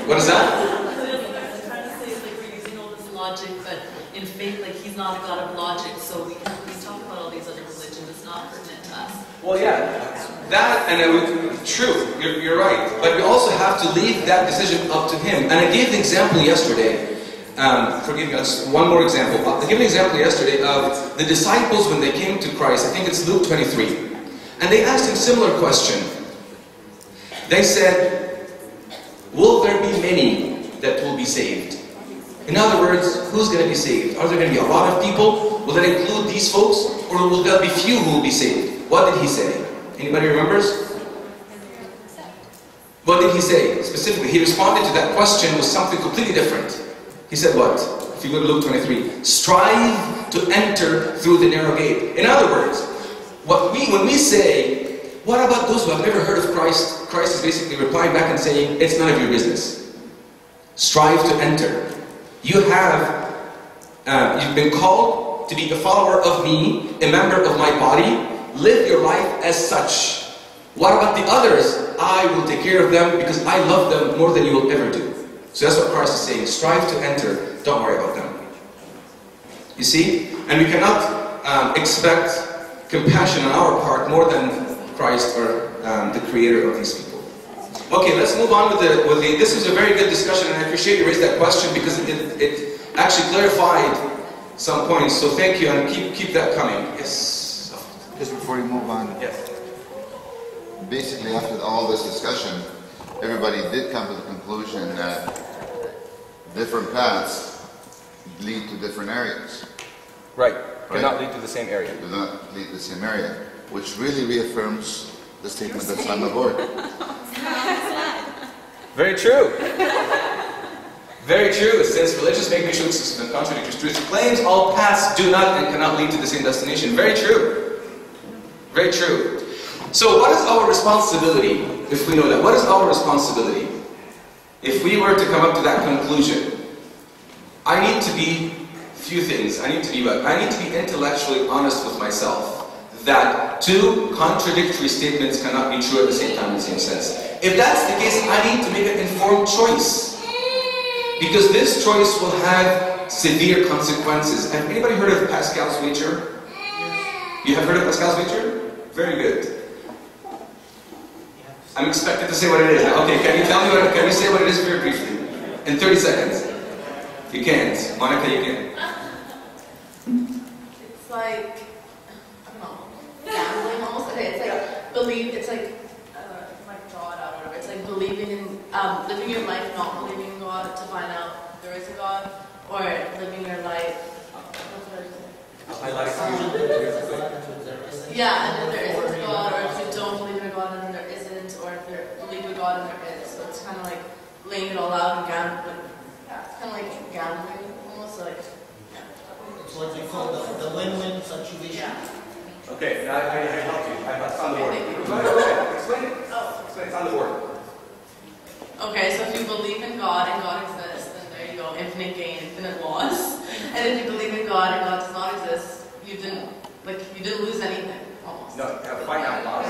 What is that? Trying to say, like, we're using all this logic, but in faith, like, He's not a God of logic, so we talk about all these other religions. It's not pertinent to us. Well, yeah, that, and true, you're right. But we also have to leave that decision up to Him. And I gave the example yesterday. Forgive me, just one more example. I gave an example yesterday of the disciples when they came to Christ. I think it's Luke 23. And they asked Him a similar question. They said, will there be many that will be saved? In other words, who's going to be saved? Are there going to be a lot of people? Will that include these folks? Or will there be few who will be saved? What did He say? Anybody remembers? What did He say specifically? He responded to that question with something completely different. He said what? If you go to Luke 23, strive to enter through the narrow gate. In other words, when we say, what about those who have never heard of Christ? Christ is basically replying back and saying, it's none of your business. Strive to enter. You've been called to be a follower of me, a member of my body. Live your life as such. What about the others? I will take care of them because I love them more than you will ever do. So that's what Christ is saying. Strive to enter. Don't worry about them. You see? And we cannot expect compassion on our part more than Christ or the creator of these people. Okay, let's move on with the this was a very good discussion, and I appreciate you raised that question because it actually clarified some points. So thank you, and keep that coming. Yes. Just before you move on. Yes. Basically, after all this discussion, everybody did come to the conclusion that different paths lead to different areas. Right. Cannot lead to the same area. Do not lead to the same area, which really reaffirms the statement that I'm aboard. Very true. Very true. Since religious make mutual and contradictory truth claims, all paths do not and cannot lead to the same destination. Very true. Very true. So what is our responsibility if we know that? What is our responsibility? If we were to come up to that conclusion, I need to be few things. I need to be intellectually honest with myself that two contradictory statements cannot be true at the same time in the same sense. If that's the case, I need to make an informed choice. Because this choice will have severe consequences. Have anybody heard of Pascal's wager? You have heard of Pascal's wager? Very good. I'm expected to say what it is. Okay, can you tell me can you say what it is very briefly? In 30 seconds. You can't. Monica, you can. It's like, I don't know, gambling almost. Okay, it's like it's like, I don't know, if I can draw it out or whatever. It's like believing in, living your life not believing in God to find out there is a God, or living your life, yeah, and then there isn't a God, or if you don't believe in a God and then there isn't, or if you believe in God and there is. So it's kind of like laying it all out and gambling. Yeah, it's kind of like gambling, almost like. It's what they call the win-win situation. Yeah. Okay, now I help you. It's on the board. Explain it. Oh. Explain it. It's on the board. Okay, so if you believe in God and God exists, then there you go, infinite gain, infinite loss. And if you believe in God and God does not exist, you didn't lose anything, almost. No, finite loss.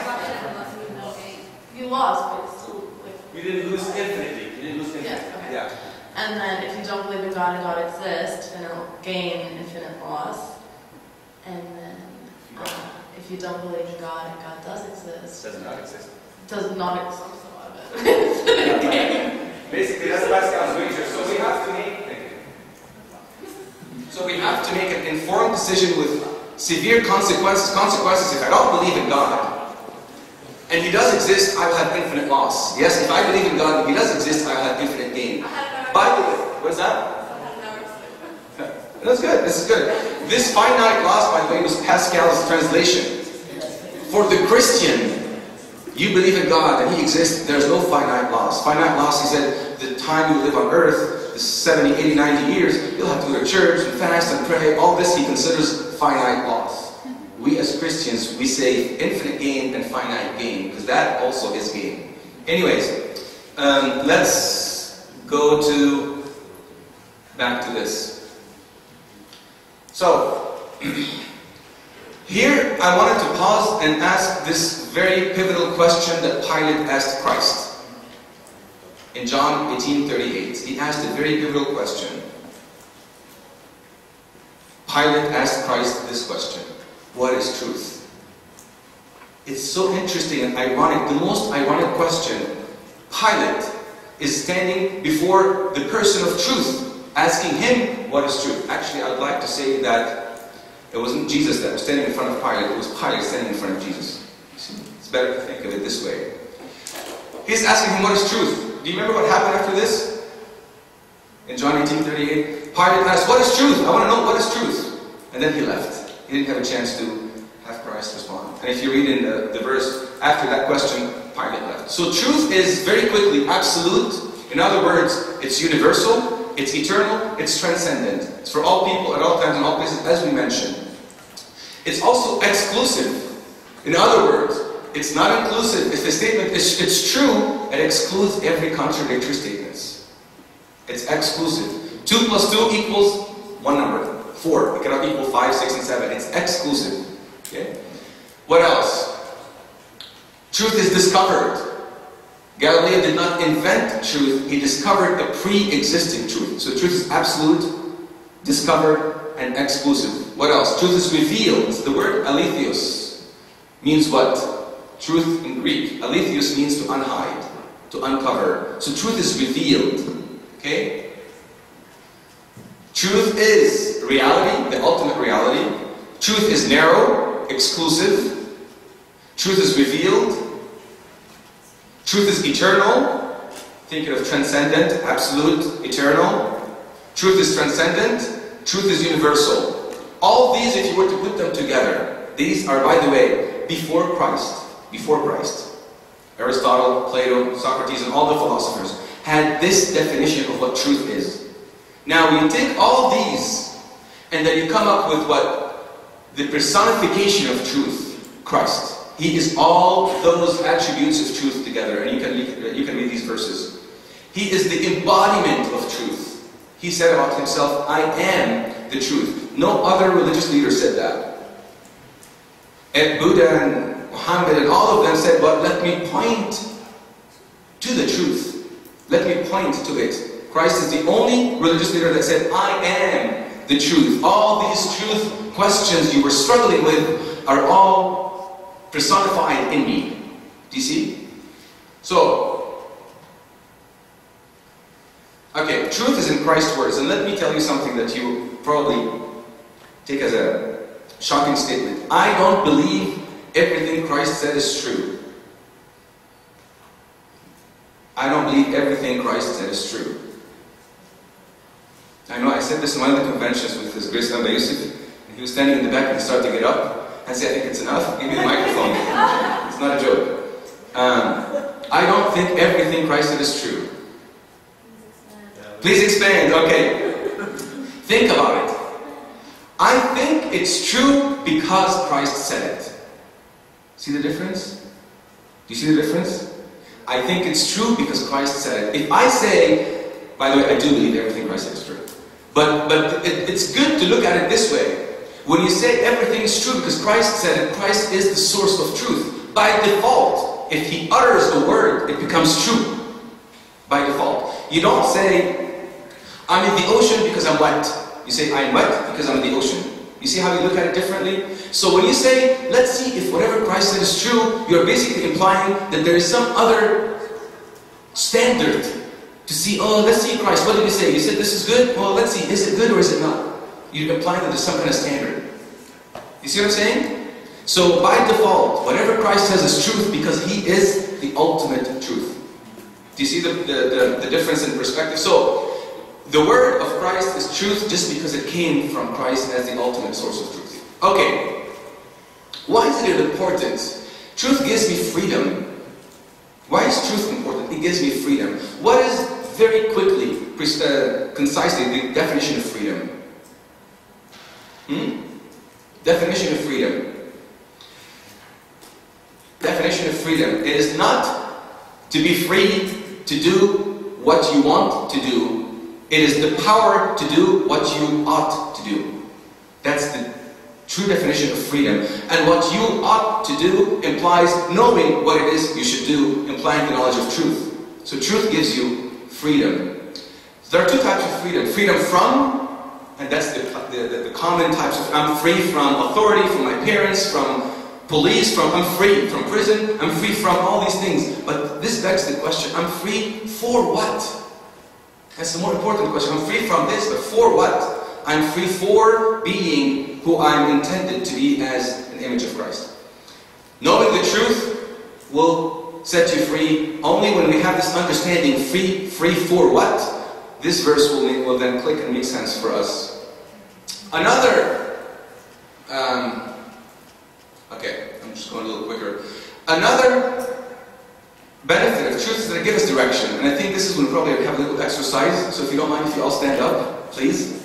You lost, but it's still like. You didn't lose infinitely. You didn't lose infinitely. Yes, okay. Yeah. And then if you don't believe in God and God exists, infinite gain, infinite loss. And then if you don't believe in God and God does exist. Does not exist. Does not exist. Basically, that's Pascal's wager. So we have to make an informed decision with severe consequences. Consequences, if I don't believe in God, and He does exist, I will have infinite loss. Yes, if I believe in God and He does exist, I will have infinite gain. By the way, what is that? That's good. This is good. This finite loss, by the way, was Pascal's translation. For the Christian, you believe in God and He exists, there's no finite loss. Finite loss, he said, the time you live on earth, the 70, 80, 90 years, you'll have to go to church and fast and pray. All this he considers finite loss. We as Christians, we say infinite gain and finite gain, because that also is gain. Anyways, let's go to back to this. So, here I wanted to pause and ask this very pivotal question that Pilate asked Christ. In John 18:38, he asked a very pivotal question. Pilate asked Christ this question: what is truth? It's so interesting and ironic, the most ironic question. Pilate is standing before the person of truth, asking him what is truth. Actually, I'd like to say that it wasn't Jesus that was standing in front of Pilate, it was Pilate standing in front of Jesus. It's better to think of it this way. He's asking him what is truth. Do you remember what happened after this? In John 18:38, Pilate asked, what is truth? I want to know what is truth. And then he left. He didn't have a chance to have Christ respond. And if you read in the verse after that question, Pilate left. So truth is very quickly absolute. In other words, it's universal, it's eternal, it's transcendent. It's for all people at all times and all places, as we mentioned. It's also exclusive. In other words, it's not inclusive. If the statement is it's true, it excludes every contradictory statements. It's exclusive. 2 plus 2 equals one number. 4. It cannot equal 5, 6, and 7. It's exclusive. Okay? What else? Truth is discovered. Galileo did not invent truth. He discovered a pre-existing truth. So truth is absolute, discovered, and exclusive. What else? Truth is revealed. The word aletheos means what? Truth in Greek. Aletheos means to unhide, to uncover. So truth is revealed. Okay? Truth is reality, the ultimate reality. Truth is narrow, exclusive. Truth is revealed. Truth is eternal. Thinking of transcendent, absolute, eternal. Truth is transcendent. Truth is universal. All these, if you were to put them together, these are, by the way, before Christ. Before Christ. Aristotle, Plato, Socrates, and all the philosophers had this definition of what truth is. Now you take all these, and then you come up with what? The personification of truth, Christ. He is all those attributes of truth together, and you can read these verses. He is the embodiment of truth. He said about himself, I am the truth. No other religious leader said that. And Buddha and Muhammad and all of them said, but let me point to the truth. Let me point to it. Christ is the only religious leader that said, I am the truth. All these truth questions you were struggling with are all personified in me. Do you see? So, okay, truth is in Christ's words. And let me tell you something that you probably take as a shocking statement. I don't believe everything Christ said is true. I don't believe everything Christ said is true. I know I said this in one of the conventions with His Grace Abba Yusuf, and he was standing in the back and he started to get up and say, I think it's enough, give me the microphone. It's not a joke. I don't think everything Christ said is true. Please expand, okay. Think about it. I think it's true because Christ said it. See the difference? Do you see the difference? I think it's true because Christ said it. If I say, by the way, I do believe everything Christ said is true. But it's good to look at it this way. When you say everything is true because Christ said it, Christ is the source of truth. By default, if He utters a word, it becomes true. By default. You don't say, I'm in the ocean because I'm wet. You say, I'm wet because I'm in the ocean. You see how you look at it differently? So when you say, let's see if whatever Christ said is true, you're basically implying that there is some other standard to see, oh, let's see Christ, what did He say? You said this is good? Well, let's see, is it good or is it not? You're implying that there's some kind of standard. You see what I'm saying? So by default, whatever Christ says is truth because He is the ultimate truth. Do you see the difference in perspective? So, the word of Christ is truth just because it came from Christ as the ultimate source of truth. Okay. Why is it important? Truth gives me freedom. Why is truth important? It gives me freedom. What is, very quickly, concisely, the definition of freedom? Definition of freedom. Definition of freedom. It is not to be free to do what you want to do It is the power to do what you ought to do. That's the true definition of freedom. And what you ought to do implies knowing what it is you should do, implying the knowledge of truth. So truth gives you freedom. So there are two types of freedom. Freedom from, and that's the common types of, I'm free from authority, from my parents, from police, I'm free from prison, I'm free from all these things. But this begs the question, I'm free for what? That's the more important question. I'm free from this, but for what? I'm free for being who I'm intended to be as an image of Christ. Knowing the truth will set you free only when we have this understanding, free for what? This verse will then click and make sense for us. Another, okay, I'm just going a little quicker. Another benefit of truth is that it gives us direction. And I think this is when we probably have a little exercise. So if you don't mind, if you all stand up, please.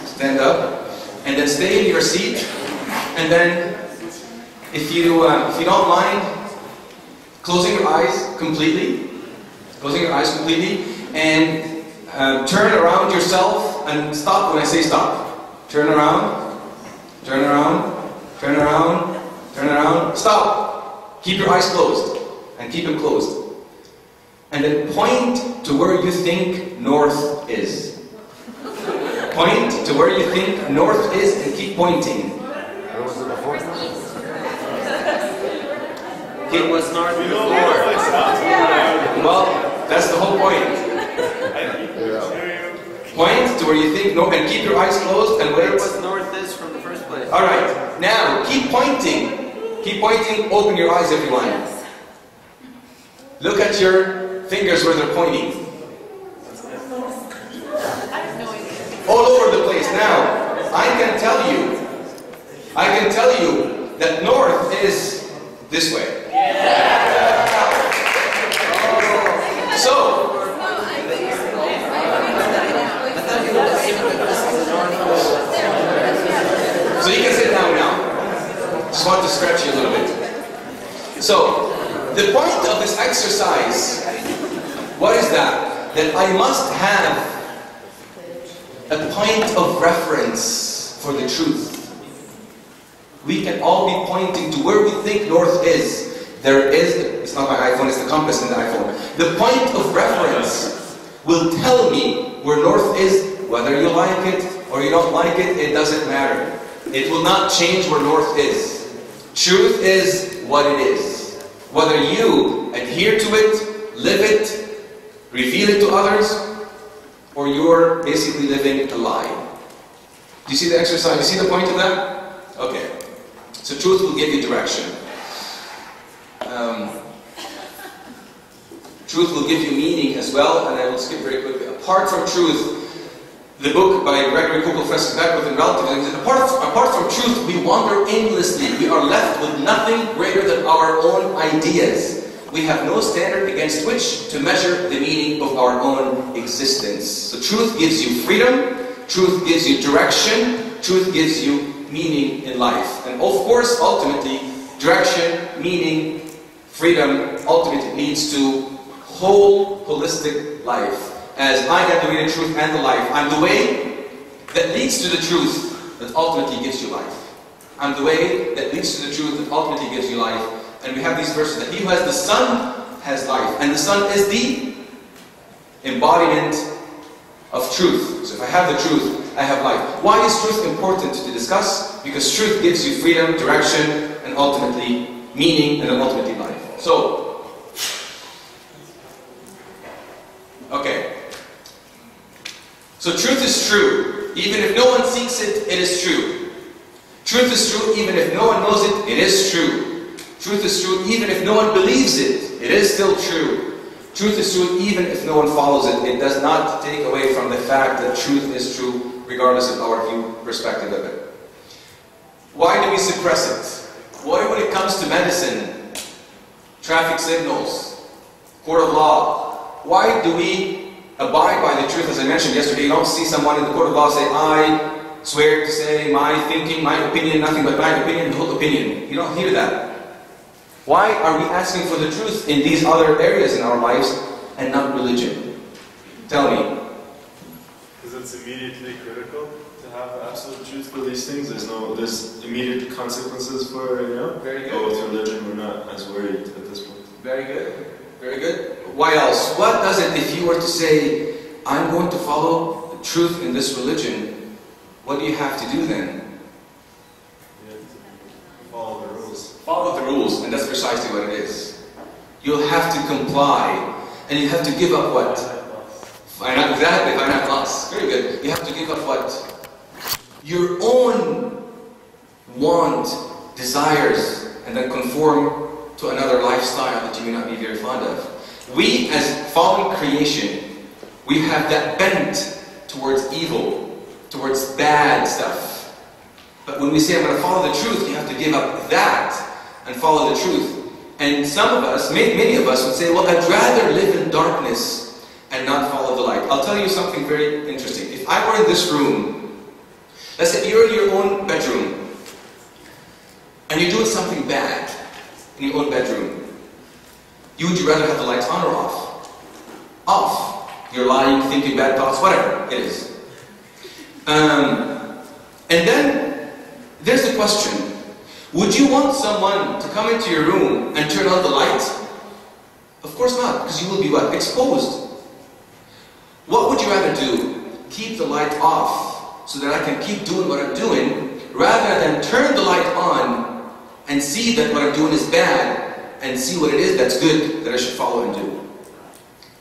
Stand up. And then stay in your seat. And then, if you don't mind, closing your eyes completely. Closing your eyes completely. And turn around yourself and stop when I say stop. Turn around. Turn around. Turn around. Turn around. Stop. Keep your eyes closed. And keep them closed. And then point to where you think north is. Point to where you think north is and keep pointing. Where was it before? It was north before. Well, that's the whole point. Point to where you think north and keep your eyes closed and Where wait. was north is from the first place? Alright, now keep pointing. Keep pointing, open your eyes everyone. Look at your fingers where they're pointing. All over the place. Now, I can tell you that north is this way. So, you can sit down now. Just want to stretch you a little bit. So, the point of this exercise, what is that? That I must have a point of reference for the truth. We can all be pointing to where we think north is. There is, it's not my iPhone, it's the compass in the iPhone. The point of reference will tell me where north is, whether you like it or you don't like it, it doesn't matter. It will not change where north is. Truth is what it is. Whether you adhere to it, live it, reveal it to others, or you're basically living a lie. Do you see the exercise? Do you see the point of that? Okay. So truth will give you direction. Truth will give you meaning as well, and I will skip very quickly. Apart from truth, the book by Gregory Koukl, Professor Beckwith and Relativism, apart from truth, we wander aimlessly. We are left with nothing greater than our own ideas. We have no standard against which to measure the meaning of our own existence. So truth gives you freedom, truth gives you direction, truth gives you meaning in life. And of course, ultimately, direction, meaning, freedom, ultimately leads to whole, holistic life. As I am the way, the truth, and the life. I'm the way that leads to the truth that ultimately gives you life. I'm the way that leads to the truth that ultimately gives you life. And we have these verses that he who has the Son has life. And the Son is the embodiment of truth. So if I have the truth, I have life. Why is truth important to discuss? Because truth gives you freedom, direction, and ultimately meaning, and ultimately life. So, okay. So truth is true. Even if no one seeks it, it is true. Truth is true even if no one knows it, it is true. Truth is true even if no one believes it, it is still true. Truth is true even if no one follows it. It does not take away from the fact that truth is true regardless of our view perspective of it. Why do we suppress it? Why when it comes to medicine, traffic signals, court of law, why do we abide by the truth? As I mentioned yesterday, you don't see someone in the court of law say, I swear to say my thinking, my opinion, nothing but my opinion, the whole opinion. You don't hear that. Why are we asking for the truth in these other areas in our lives and not religion? Tell me. Because it's immediately critical to have absolute truth for these things. There's immediate consequences for, Very good. Oh, with religion, we're not as worried at this point. Very good. Very good. Why else? What does it, if you were to say, I'm going to follow the truth in this religion, what do you have to do then? You have to follow the rules. Follow the rules, and that's precisely what it is. You'll have to comply, and you have to give up what? Finite loss. Very good. You have to give up what? Your own want, desires, and then conform to another lifestyle that you may not be very fond of. We, as fallen creation, we have that bent towards evil, towards bad stuff. But when we say, I'm going to follow the truth, you have to give up that and follow the truth. And some of us, many of us would say, well, I'd rather live in darkness and not follow the light. I'll tell you something very interesting. If I were in this room, let's say you're in your own bedroom, and you're doing something bad in your own bedroom, would you rather have the lights on or off? Off. You're lying, thinking bad thoughts, whatever it is. And then there's the question, would you want someone to come into your room and turn on the light? Of course not, because you will be what? Exposed. What would you rather do? Keep the light off so that I can keep doing what I'm doing, rather than turn the light on and see that what I'm doing is bad, and see what it is that's good that I should follow and do.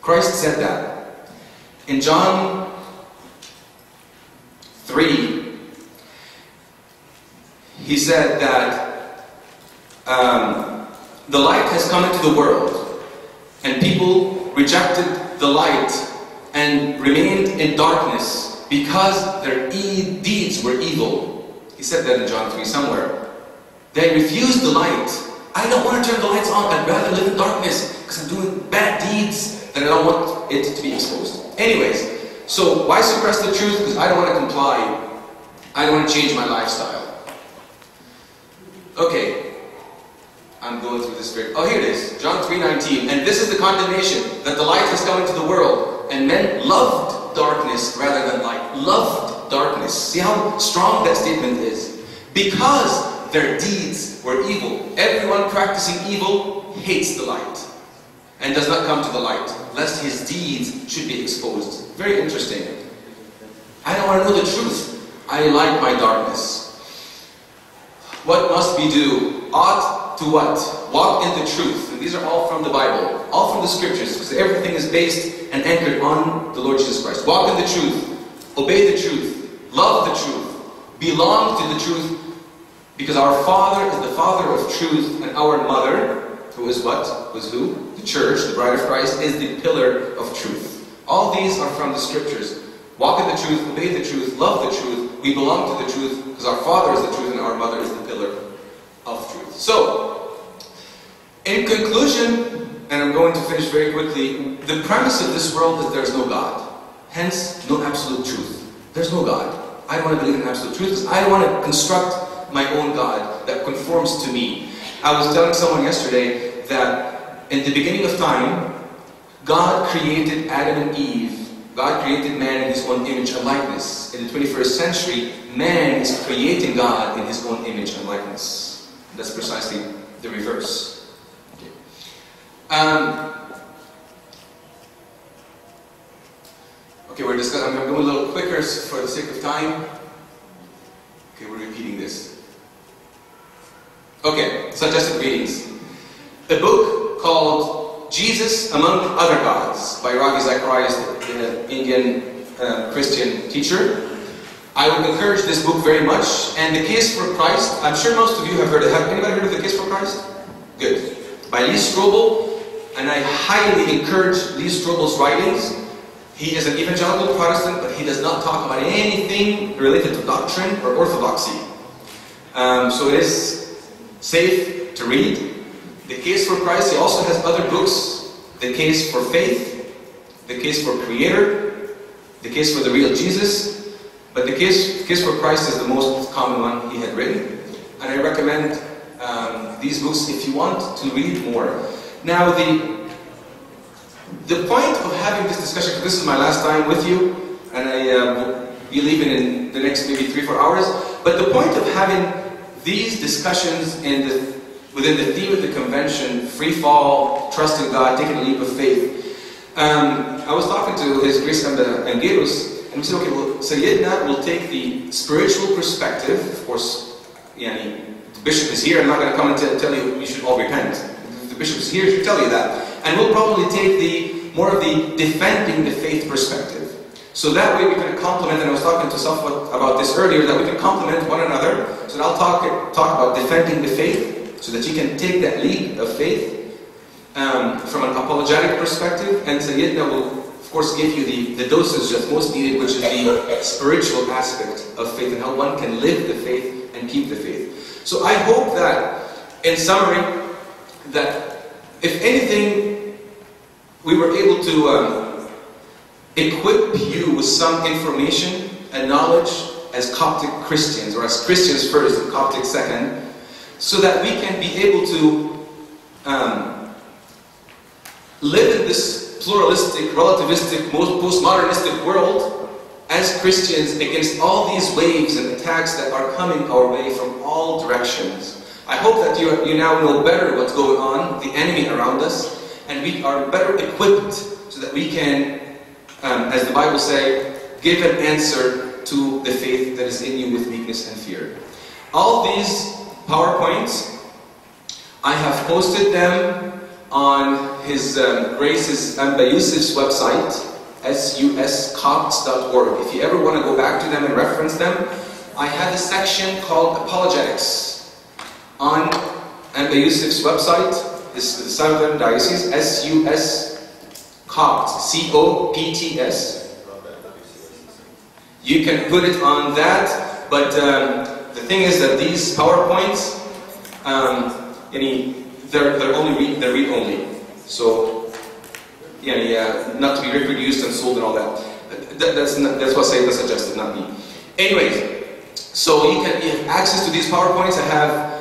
Christ said that. In John 3, he said that the light has come into the world, and people rejected the light and remained in darkness because their deeds were evil. He said that in John 3 somewhere. They refused the light. I don't want to turn the lights on. I'd rather live in darkness because I'm doing bad deeds that I don't want it to be exposed. Anyways, so why suppress the truth? Because I don't want to comply. I don't want to change my lifestyle. Okay. I'm going through this very... Oh, here it is. John 3:19. And this is the condemnation, that the light has come into the world, and men loved darkness rather than light. Loved darkness. See how strong that statement is? Because their deeds were evil. Everyone practicing evil hates the light and does not come to the light, lest his deeds should be exposed. Very interesting. I don't want to know the truth. I like my darkness. What must we do? Ought to what? Walk in the truth. And these are all from the Bible, all from the scriptures, because everything is based and anchored on the Lord Jesus Christ. Walk in the truth. Obey the truth. Love the truth. Belong to the truth. Because our Father is the Father of truth, and our Mother, who is what? Who's who? The church, the bride of Christ, is the pillar of truth. All these are from the scriptures. Walk in the truth, obey the truth, love the truth. We belong to the truth, because our Father is the truth, and our Mother is the pillar of truth. So, in conclusion, and I'm going to finish very quickly, the premise of this world is there's no God. Hence, no absolute truth. There's no God. I don't want to believe in absolute truth, because I don't want to construct my own God that conforms to me. I was telling someone yesterday that in the beginning of time, God created Adam and Eve. God created man in his own image and likeness. In the 21st century, man is creating God in his own image and likeness. That's precisely the reverse. Okay, we're discussing. I'm going to go a little quicker for the sake of time. Okay, we're repeating this. Okay, suggested readings. A book called Jesus Among Other Gods by Ravi Zacharias, the Indian Christian teacher. I would encourage this book very much. And The Case for Christ, I'm sure most of you have heard of it. Have anybody heard of The Case for Christ? Good. By Lee Strobel, and I highly encourage Lee Strobel's writings. He is an evangelical Protestant, but he does not talk about anything related to doctrine or orthodoxy. So it is safe to read. The Case for Christ, he also has other books. The Case for Faith, The Case for Creator, The Case for the Real Jesus. But The Case for Christ is the most common one he had written. And I recommend these books if you want to read more. Now, the point of having having this discussion, because this is my last time with you, and I will be leaving in the next maybe 3-4 hours. But the point of having these discussions within the theme of the convention, free fall, trust in God, taking a leap of faith, I was talking to His Grace Angelos, and we said, okay, well, Sayyidina will take the spiritual perspective. Of course, the bishop is here. I'm not going to come and tell you should all repent. The bishop is here to tell you that. And we'll probably take more of the defending the faith perspective. So that way we can complement, and I was talking to Safwat about this earlier, that we can complement one another. So that I'll talk about defending the faith, so that you can take that leap of faith from an apologetic perspective, and Sayyidina will, of course, give you the dosage that's most needed, which is the spiritual aspect of faith, and how one can live the faith and keep the faith. So I hope that, in summary, that if anything, we were able to equip you with some information and knowledge as Coptic Christians, or as Christians first and Coptic second, so that we can be able to live in this pluralistic, relativistic, postmodernistic world as Christians against all these waves and attacks that are coming our way from all directions. I hope that you now know better what's going on, the enemy around us, and we are better equipped so that we can, as the Bible says, give an answer to the faith that is in you with meekness and fear. All these PowerPoints, I have posted them on His Grace's Bassilios website, suscopts.org. If you ever want to go back to them and reference them, I have a section called Apologetics on Bassilios' website. This is the Southern Diocese, suscopts, C-O-P-T-S. You can put it on that, but the thing is that these PowerPoints, they're read-only. So, not to be reproduced and sold and all that. That's what Sayyidina suggested, not me. Anyways, so you have access to these PowerPoints. I have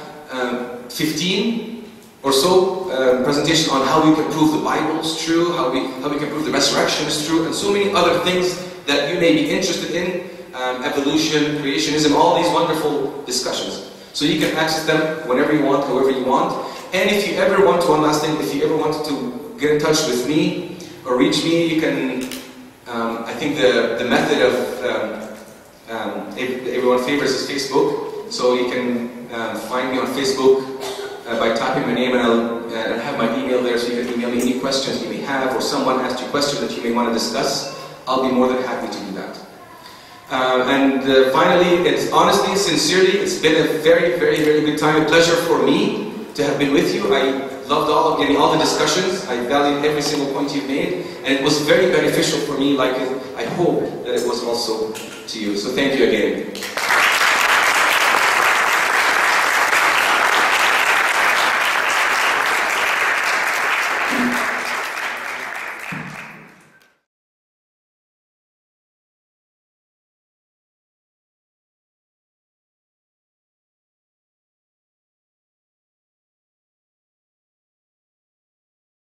15 or so presentations on how we can prove the Bible is true, how we can prove the resurrection is true, and so many other things that you may be interested in, evolution, creationism, all these wonderful discussions. So you can access them whenever you want, however you want. And if you ever want to, one last thing, if you ever wanted to get in touch with me or reach me, you can, I think the method of everyone favors is Facebook. So you can find me on Facebook by typing my name, and I'll have my email there, so you can email me any questions you may have, or someone asked you a question that you may want to discuss. I'll be more than happy to do that. Finally, it's honestly, sincerely, it's been a very, very, very good time, a pleasure for me to have been with you. I loved all the discussions. I valued every single point you've made, and it was very beneficial for me, like I hope that it was also to you. So thank you again.